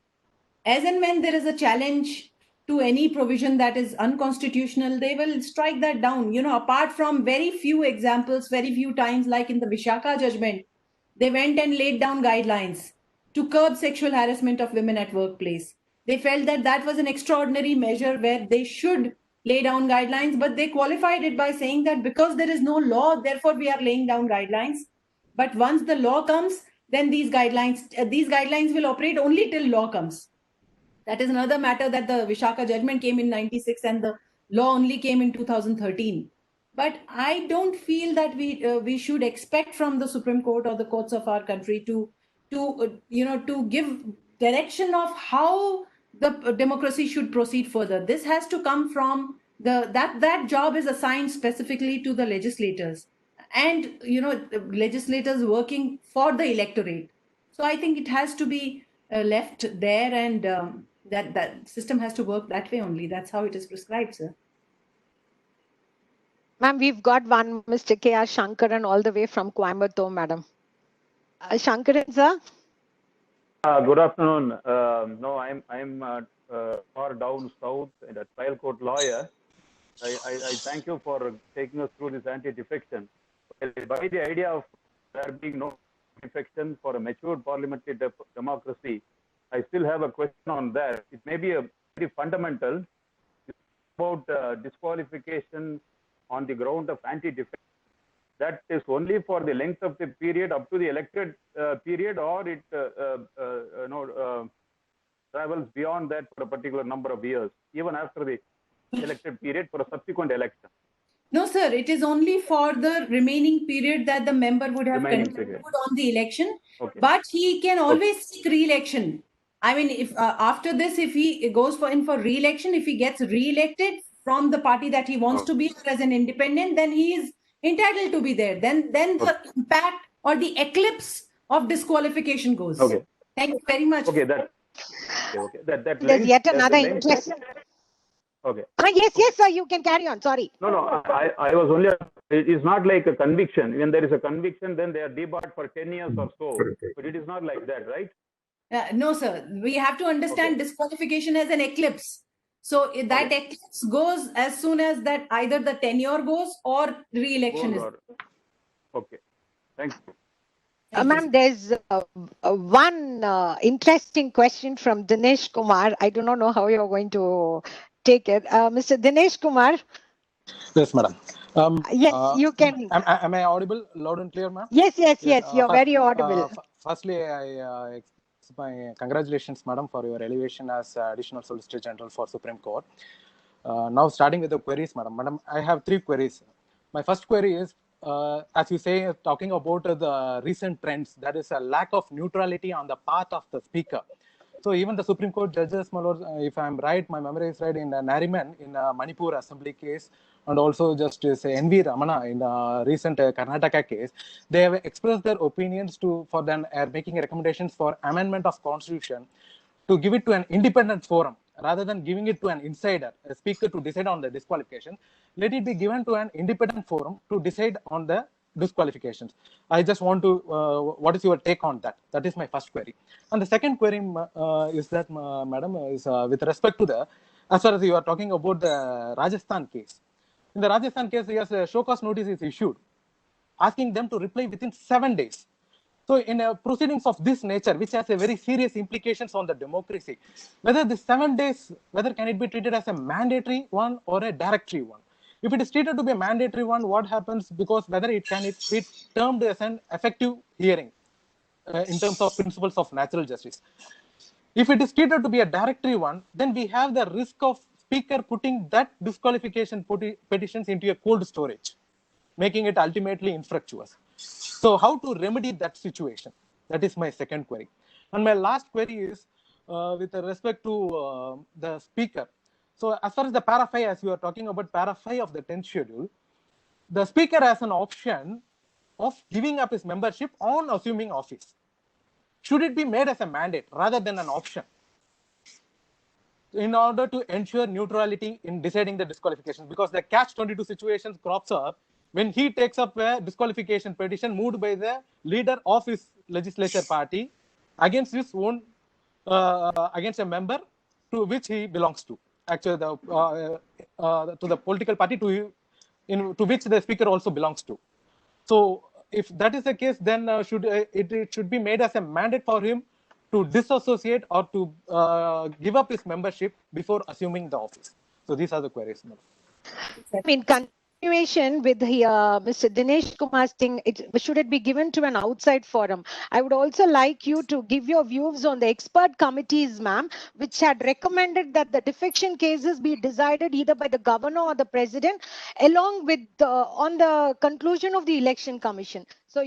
As and when there is a challenge to any provision that is unconstitutional, they will strike that down. Apart from very few examples, very few times, like in the Vishaka judgment, they went and laid down guidelines to curb sexual harassment of women at workplace. They felt that that was an extraordinary measure where they should lay down guidelines, but they qualified it by saying that because there is no law, therefore we are laying down guidelines. But once the law comes, then these guidelines will operate only till law comes. That is another matter, that the Vishaka judgment came in 96 and the law only came in 2013. But I don't feel that we should expect from the Supreme Court or the courts of our country to give direction of how the democracy should proceed further. This has to come from that job is assigned specifically to the legislators and legislators working for the electorate. So I think it has to be left there, and that system has to work that way only. That's how it is prescribed, sir. Ma'am, we've got one Mr. K.R. Shankaran all the way from Coimbatore, madam. Shankaran, sir? Good afternoon. No, I'm far down south and a trial court lawyer. I thank you for taking us through this anti-defection. By the idea of there being no defection for a matured parliamentary democracy, I still have a question on that. It may be a very fundamental about disqualification on the ground of anti-defection. That is only for the length of the period up to the elected period, or it travels beyond that for a particular number of years, even after the elected period for a subsequent election. No, sir. It is only for the remaining period that the member would have contributed on the election. Okay. But he can always seek re-election. I mean, if after this, if he goes for re-election, if he gets re-elected from the party that he wants to be as an independent, then he is entitled to be there. Then the impact or the eclipse of disqualification goes. Okay. Thank you very much. Okay, that there's yet another interest. Okay. Yes, sir, you can carry on. Sorry. No, I was only, it is not like a conviction. When there is a conviction, then they are debarred for 10 years or so. But it is not like that, right? No, sir. We have to understand disqualification as an eclipse. So that eclipse goes as soon as that either the tenure goes or re-election is. Okay. Thank you. Ma'am, there's one interesting question from Dinesh Kumar. I do not know how you're going to take it. Mr. Dinesh Kumar. Yes, madam. Yes, you can. Am I audible loud and clear, ma'am? Yes. You're very audible. Firstly, I express my congratulations, madam, for your elevation as Additional Solicitor General for Supreme Court. Now, starting with the queries, madam. Madam, I have 3 queries. My first query is, as you say, talking about the recent trends, there is a lack of neutrality on the part of the speaker. So even the Supreme Court judges, my lord, if I'm right, my memory is right, in Nariman, in Manipur Assembly case, and also Justice N.V. Ramana in the recent Karnataka case, they have expressed their opinions for them making recommendations for amendment of Constitution to give it to an independent forum rather than giving it to an insider, a speaker, to decide on the disqualification. Let it be given to an independent forum to decide on the disqualifications. I just want to, what is your take on that? That is my first query. And the second query is that, madam, is with respect to as far as you are talking about the Rajasthan case. In the Rajasthan case, yes, a show cause notice is issued, asking them to reply within 7 days. So in proceedings of this nature, which has a very serious implications on the democracy, whether the 7 days, whether can it be treated as a mandatory one or a directory one? If it is treated to be a mandatory one, what happens? Because whether it can be termed as an effective hearing in terms of principles of natural justice. If it is treated to be a directory one, then we have the risk of speaker putting that disqualification petitions into a cold storage, making it ultimately infructuous. So how to remedy that situation? That is my second query. And my last query is with respect to the speaker. So as far as the para 5, as you are talking about para 5 of the 10th schedule, the speaker has an option of giving up his membership on assuming office? Should it be made as a mandate rather than an option in order to ensure neutrality in deciding the disqualification? Because the catch-22 situation crops up when he takes up a disqualification petition moved by the leader of his legislature party against his own, against a member to which he belongs to. Actually, to the political party to which the speaker also belongs to. So, if that is the case, then it should be made as a mandate for him to disassociate or to give up his membership before assuming the office. So, these are the queries. In continuation with Mr. Dinesh Kumar's thing, should it be given to an outside forum? I would also like you to give your views on the expert committees, ma'am, which had recommended that the defection cases be decided either by the governor or the president, along with on the conclusion of the election commission. So,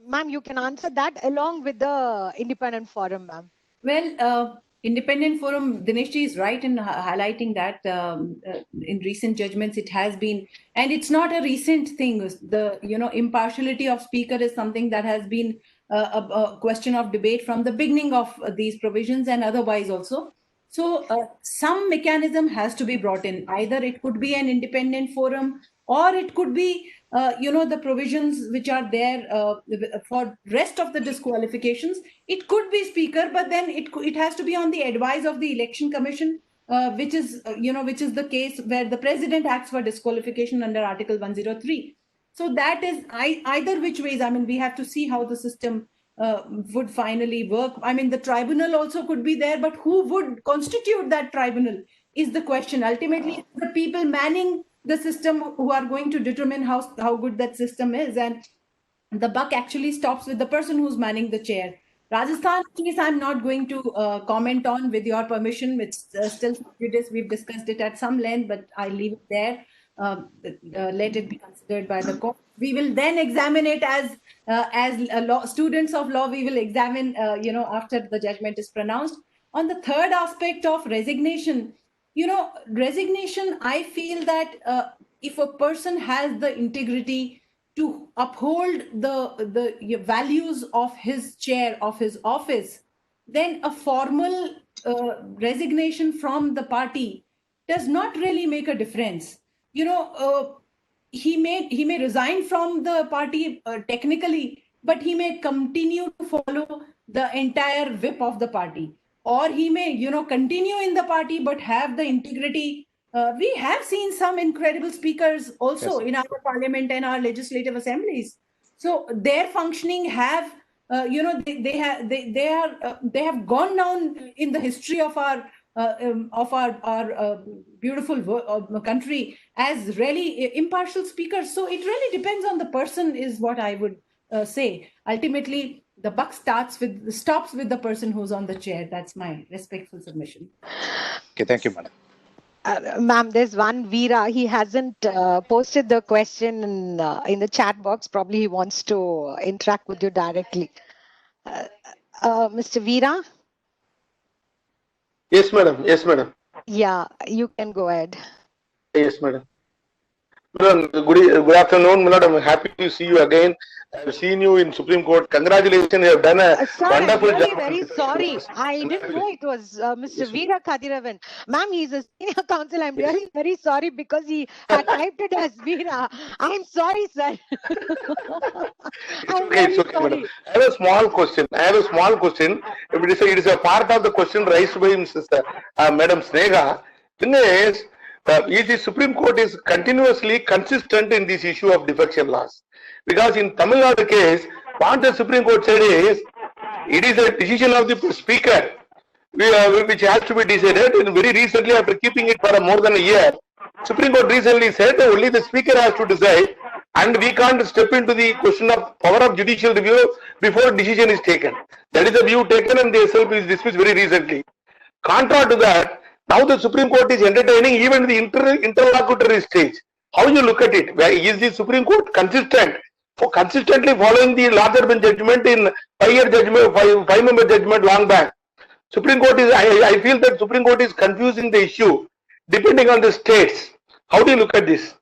ma'am, you can answer that along with the independent forum, ma'am. Well, independent forum, Dineshji is right in highlighting that in recent judgments it has been, and it's not a recent thing. The impartiality of speaker is something that has been a question of debate from the beginning of these provisions and otherwise also. So some mechanism has to be brought in. Either it could be an independent forum, or it could be the provisions which are there for rest of the disqualifications. It could be speaker, but then it has to be on the advice of the election commission, which is the case where the president acts for disqualification under Article 103. So that is either which ways. I mean, we have to see how the system would finally work. I mean, the tribunal also could be there, but who would constitute that tribunal is the question. Ultimately, the people manning the system who are going to determine how good that system is, and the buck actually stops with the person who's manning the chair. Rajasthan case I'm not going to comment on, with your permission. It's still we've discussed it at some length, but I leave it there. Let it be considered by the court. We will then examine it as students of law. We will examine after the judgment is pronounced. On the third aspect of resignation, resignation, I feel that if a person has the integrity to uphold the values of his chair, of his office, then a formal resignation from the party does not really make a difference. He may resign from the party technically, but he may continue to follow the entire whip of the party. Or he may, continue in the party, but have the integrity. We have seen some incredible speakers also in our parliament and our legislative assemblies. So their functioning have, they have gone down in the history of our beautiful country as really impartial speakers. So it really depends on the person, is what I would say. Ultimately, the buck stops with the person who's on the chair. That's my respectful submission. Okay, thank you, madam. Ma'am, there's one Veera. He hasn't posted the question in the chat box. Probably he wants to interact with you directly. Mr. Veera? Yes, madam. Yes, madam. Yeah, you can go ahead. Yes, madam. Madam, good afternoon, madam. I'm happy to see you again. I've seen you in Supreme Court. Congratulations, you have done a wonderful job. I'm very sorry. I didn't know it was Mr. Veera Kadiravan. Ma'am, he's a senior counsel. I'm really very sorry because he had typed it as Veera. I'm sorry, sir. It's okay, madam. I have a small question. It is a part of the question raised by Mrs. Madam Snega. Thing is the Supreme Court is continuously consistent in this issue of defection laws. Because in Tamil Nadu case, what the Supreme Court said is, it is a decision of the speaker which has to be decided. And very recently, after keeping it for more than a year, Supreme Court recently said that only the speaker has to decide, and we can't step into the question of power of judicial review before decision is taken. That is the view taken, and the SLP is dismissed very recently. Contrary to that, now the Supreme Court is entertaining even the interlocutory stage. How you look at it? Is the Supreme Court consistently following the larger bench judgment in 5-year judgment, 5-member judgment long back? Supreme Court is, I feel that Supreme Court is confusing the issue depending on the states. How do you look at this?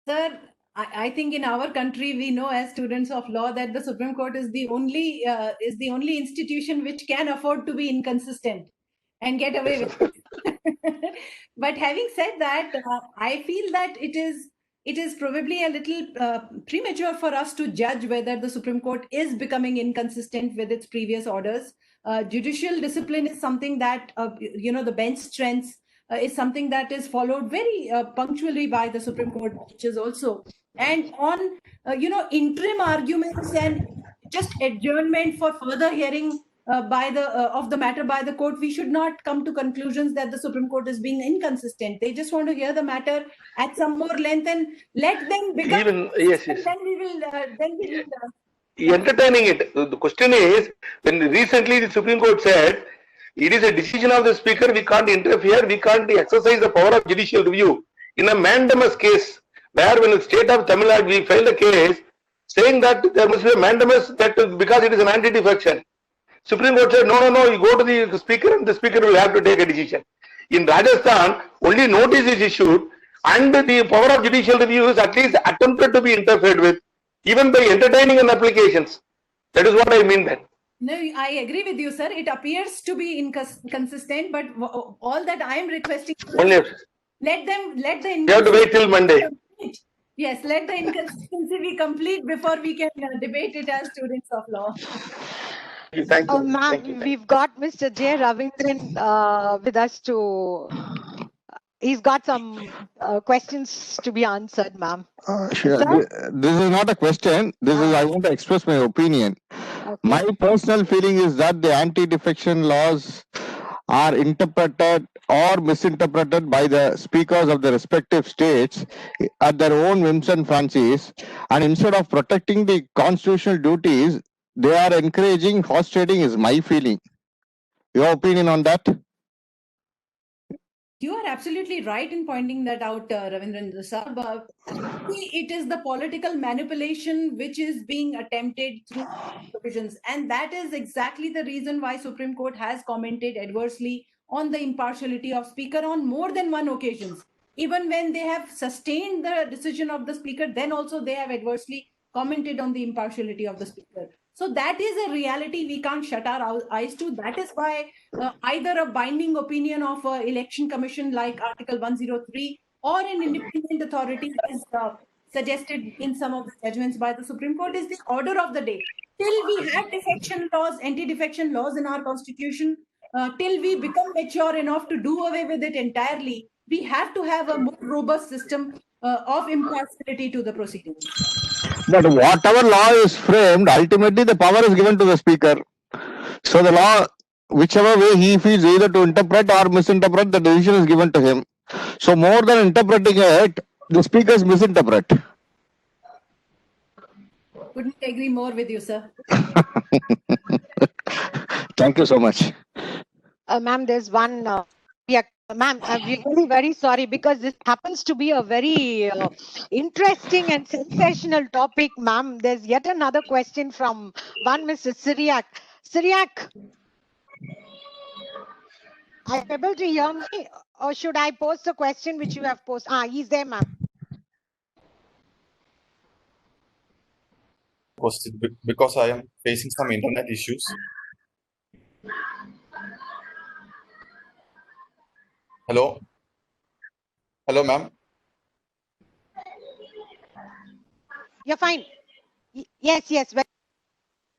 Sir, I think in our country we know as students of law that the Supreme Court is the only institution which can afford to be inconsistent and get away with it. But having said that, I feel that it is probably a little premature for us to judge whether the Supreme Court is becoming inconsistent with its previous orders. Judicial discipline is something that the bench strengths is something that is followed very punctually by the Supreme Court judges also. And on interim arguments and just adjournment for further hearing of the matter by the court, we should not come to conclusions that the Supreme Court is being inconsistent. They just want to hear the matter at some more length and let them become. Even yes. Then we will. Entertaining it. The question is, when recently the Supreme Court said it is a decision of the Speaker, we can't interfere, we can't exercise the power of judicial review. In a mandamus case, where when the state of Tamil Nadu we filed a case saying that there must be a mandamus that because it is an anti-defection. Supreme Court said, no, you go to the Speaker and the Speaker will have to take a decision. In Rajasthan, only notice is issued and the power of judicial review is at least attempted to be interfered with, even by entertaining an applications. That is what I mean then. No, I agree with you, sir. It appears to be inconsistent, but all that I am requesting only let the you have to wait till Monday. Yes, let the inconsistency be complete before we can debate it as students of law. Thank you. Ma'am, we've got Mr. J. Ravindran with us to. He's got some questions to be answered, ma'am. Sure. This is not a question. I want to express my opinion. Okay. My personal feeling is that the anti-defection laws are interpreted or misinterpreted by the speakers of the respective states at their own whims and fancies, and instead of protecting the constitutional duties, they are encouraging horse trading is my feeling. Your opinion on that? You are absolutely right in pointing that out, Ravindran sir. But it is the political manipulation which is being attempted through provisions, and that is exactly the reason why Supreme Court has commented adversely on the impartiality of Speaker on more than one occasions. Even when they have sustained the decision of the Speaker, then also they have adversely commented on the impartiality of the Speaker. So that is a reality we can't shut our eyes to. That is why either a binding opinion of an election commission like Article 103 or an independent authority is suggested in some of the judgments by the Supreme Court is the order of the day. Till we have defection laws, anti-defection laws in our constitution, till we become mature enough to do away with it entirely, we have to have a more robust system of impartiality to the proceedings. But whatever law is framed, ultimately the power is given to the Speaker. So the law, whichever way he feels either to interpret or misinterpret, the decision is given to him. So more than interpreting it, the speakers misinterpret. Couldn't agree more with you, sir. Thank you so much. Ma'am, there's one. Ma'am, I'm really very sorry because this happens to be a very interesting and sensational topic, ma'am. There's yet another question from one Mr. Syriac. Syriac, are you able to hear me, or should I post the question which you have posted? He's there, ma'am. Posted because I am facing some internet issues. Hello, ma'am. You're fine. Yes.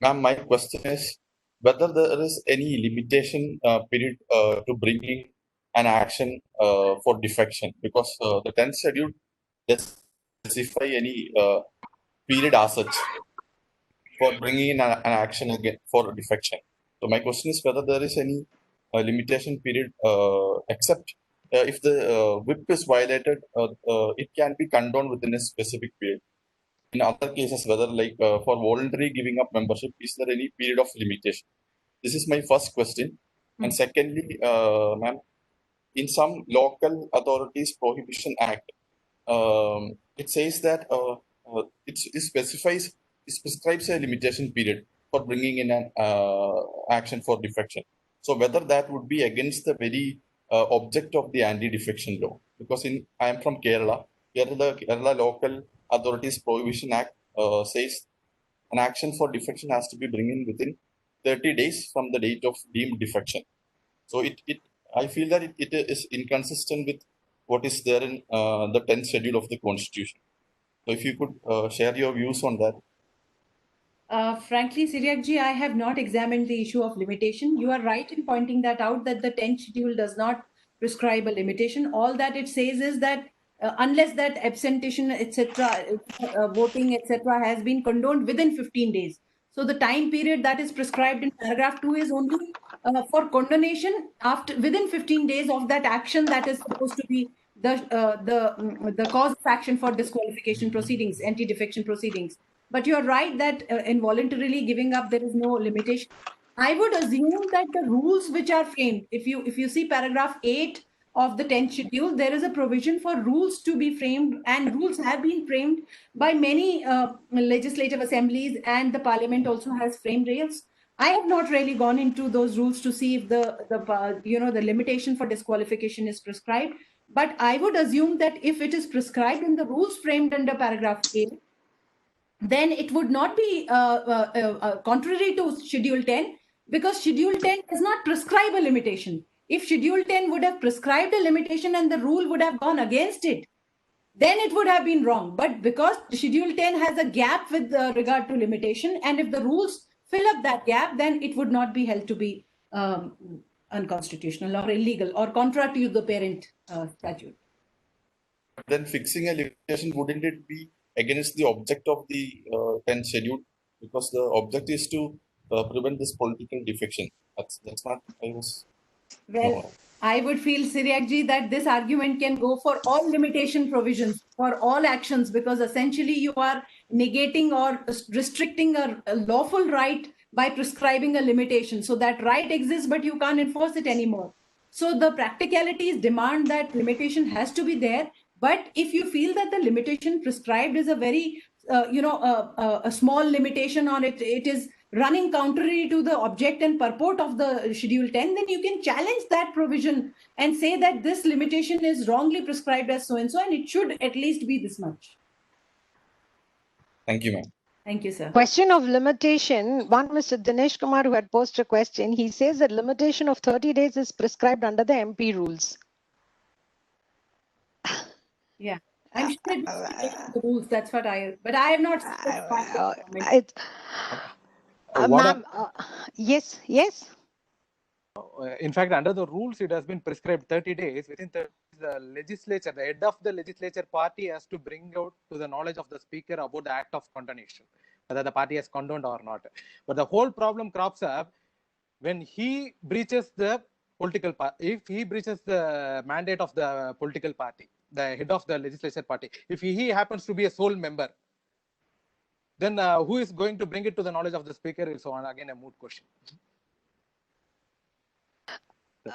Ma'am, my question is whether there is any limitation period to bringing an action for defection, because the 10th schedule doesn't specify any period as such for bringing in an action again for defection. So my question is whether there is any limitation period except if the whip is violated, it can be condoned within a specific period. In other cases, whether like for voluntary giving up membership, is there any period of limitation? This is my first question. And secondly, ma'am, in some local authorities prohibition act, it says that it prescribes a limitation period for bringing in an action for defection. So whether that would be against the very object of the anti-defection law, because I am from Kerala. Kerala local Authorities Prohibition Act says an action for defection has to be brought in within 30 days from the date of deemed defection. So I feel that it is inconsistent with what is there in the 10th schedule of the Constitution. So if you could share your views on that. Frankly, Siriakji, I have not examined the issue of limitation. You are right in pointing that out, that the 10th schedule does not prescribe a limitation. All that it says is that unless that absentation, etc., voting, etc., has been condoned within 15 days. So the time period that is prescribed in paragraph 2 is only for condonation within 15 days of that action that is supposed to be the cause of action for disqualification proceedings, anti-defection proceedings. But you're right that involuntarily giving up, there is no limitation. I would assume that the rules which are framed, if you see paragraph 8 of the 10th schedule, there is a provision for rules to be framed, and rules have been framed by many legislative assemblies, and the parliament also has framed rules. I have not really gone into those rules to see if the limitation for disqualification is prescribed. But I would assume that if it is prescribed in the rules framed under paragraph 8, then it would not be contrary to Schedule 10, because Schedule 10 does not prescribe a limitation. If Schedule 10 would have prescribed a limitation and the rule would have gone against it, then it would have been wrong. But because Schedule 10 has a gap with regard to limitation, and if the rules fill up that gap, then it would not be held to be unconstitutional or illegal or contrary to the parent statute. Then fixing a limitation, wouldn't it be against the object of the 10th schedule? Because the object is to prevent this political defection. That's not, I was... Well, no. I would feel, Siriakji, that this argument can go for all limitation provisions, for all actions, because essentially you are negating or restricting a lawful right by prescribing a limitation. So that right exists, but you can't enforce it anymore. So the practicalities demand that limitation has to be there. But if you feel that the limitation prescribed is a very, a small limitation, or it is running contrary to the object and purport of the Schedule 10, then you can challenge that provision and say that this limitation is wrongly prescribed as so-and-so, and it should at least be this much. Thank you, ma'am. Thank you, sir. Question of limitation. One, Mr. Dinesh Kumar, who had posed a question, he says that limitation of 30 days is prescribed under the MP rules. Yeah, I'm sure it's the rules. That's what but I have not. Ma'am, yes. In fact, under the rules, it has been prescribed 30 days. Within the legislature, the head of the legislature party has to bring out to the knowledge of the speaker about the act of condonation, whether the party has condoned or not. But the whole problem crops up when he breaches the political party. If he breaches the mandate of the political party, the head of the legislature party, if he happens to be a sole member, then who is going to bring it to the knowledge of the speaker is again a moot question.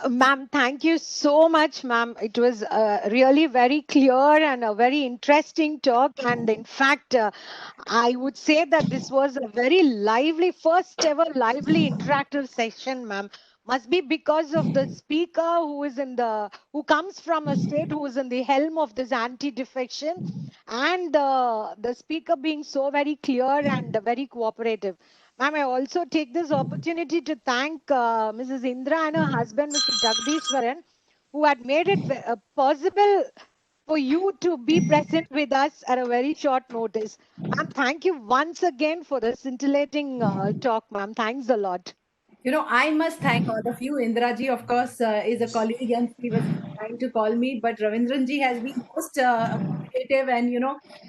Ma'am, thank you so much, ma'am. It was really very clear and a very interesting talk. And in fact, I would say that this was a very lively, first ever lively interactive session, ma'am. Must be because of the speaker who comes from a state who is in the helm of this anti-defection, and the speaker being so very clear and very cooperative. Ma'am, I also take this opportunity to thank Mrs. Indra and her husband, Mr. Jagdishwaran, who had made it possible for you to be present with us at a very short notice. Ma'am, thank you once again for the scintillating talk, ma'am. Thanks a lot. I must thank all of you. Indraji, of course, is a colleague and he was trying to call me, but Ravindranji has been most appreciative, and,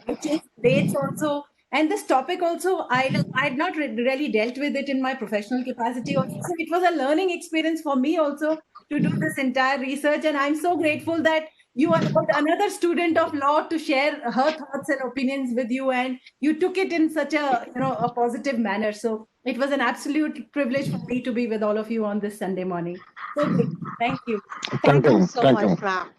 I changed dates also. And this topic also, I had not really dealt with it in my professional capacity also. So it was a learning experience for me also to do this entire research. And I'm so grateful that you are another student of law to share her thoughts and opinions with you. And you took it in such a positive manner. So it was an absolute privilege for me to be with all of you on this Sunday morning. So thank you. Thank you so much, ma'am.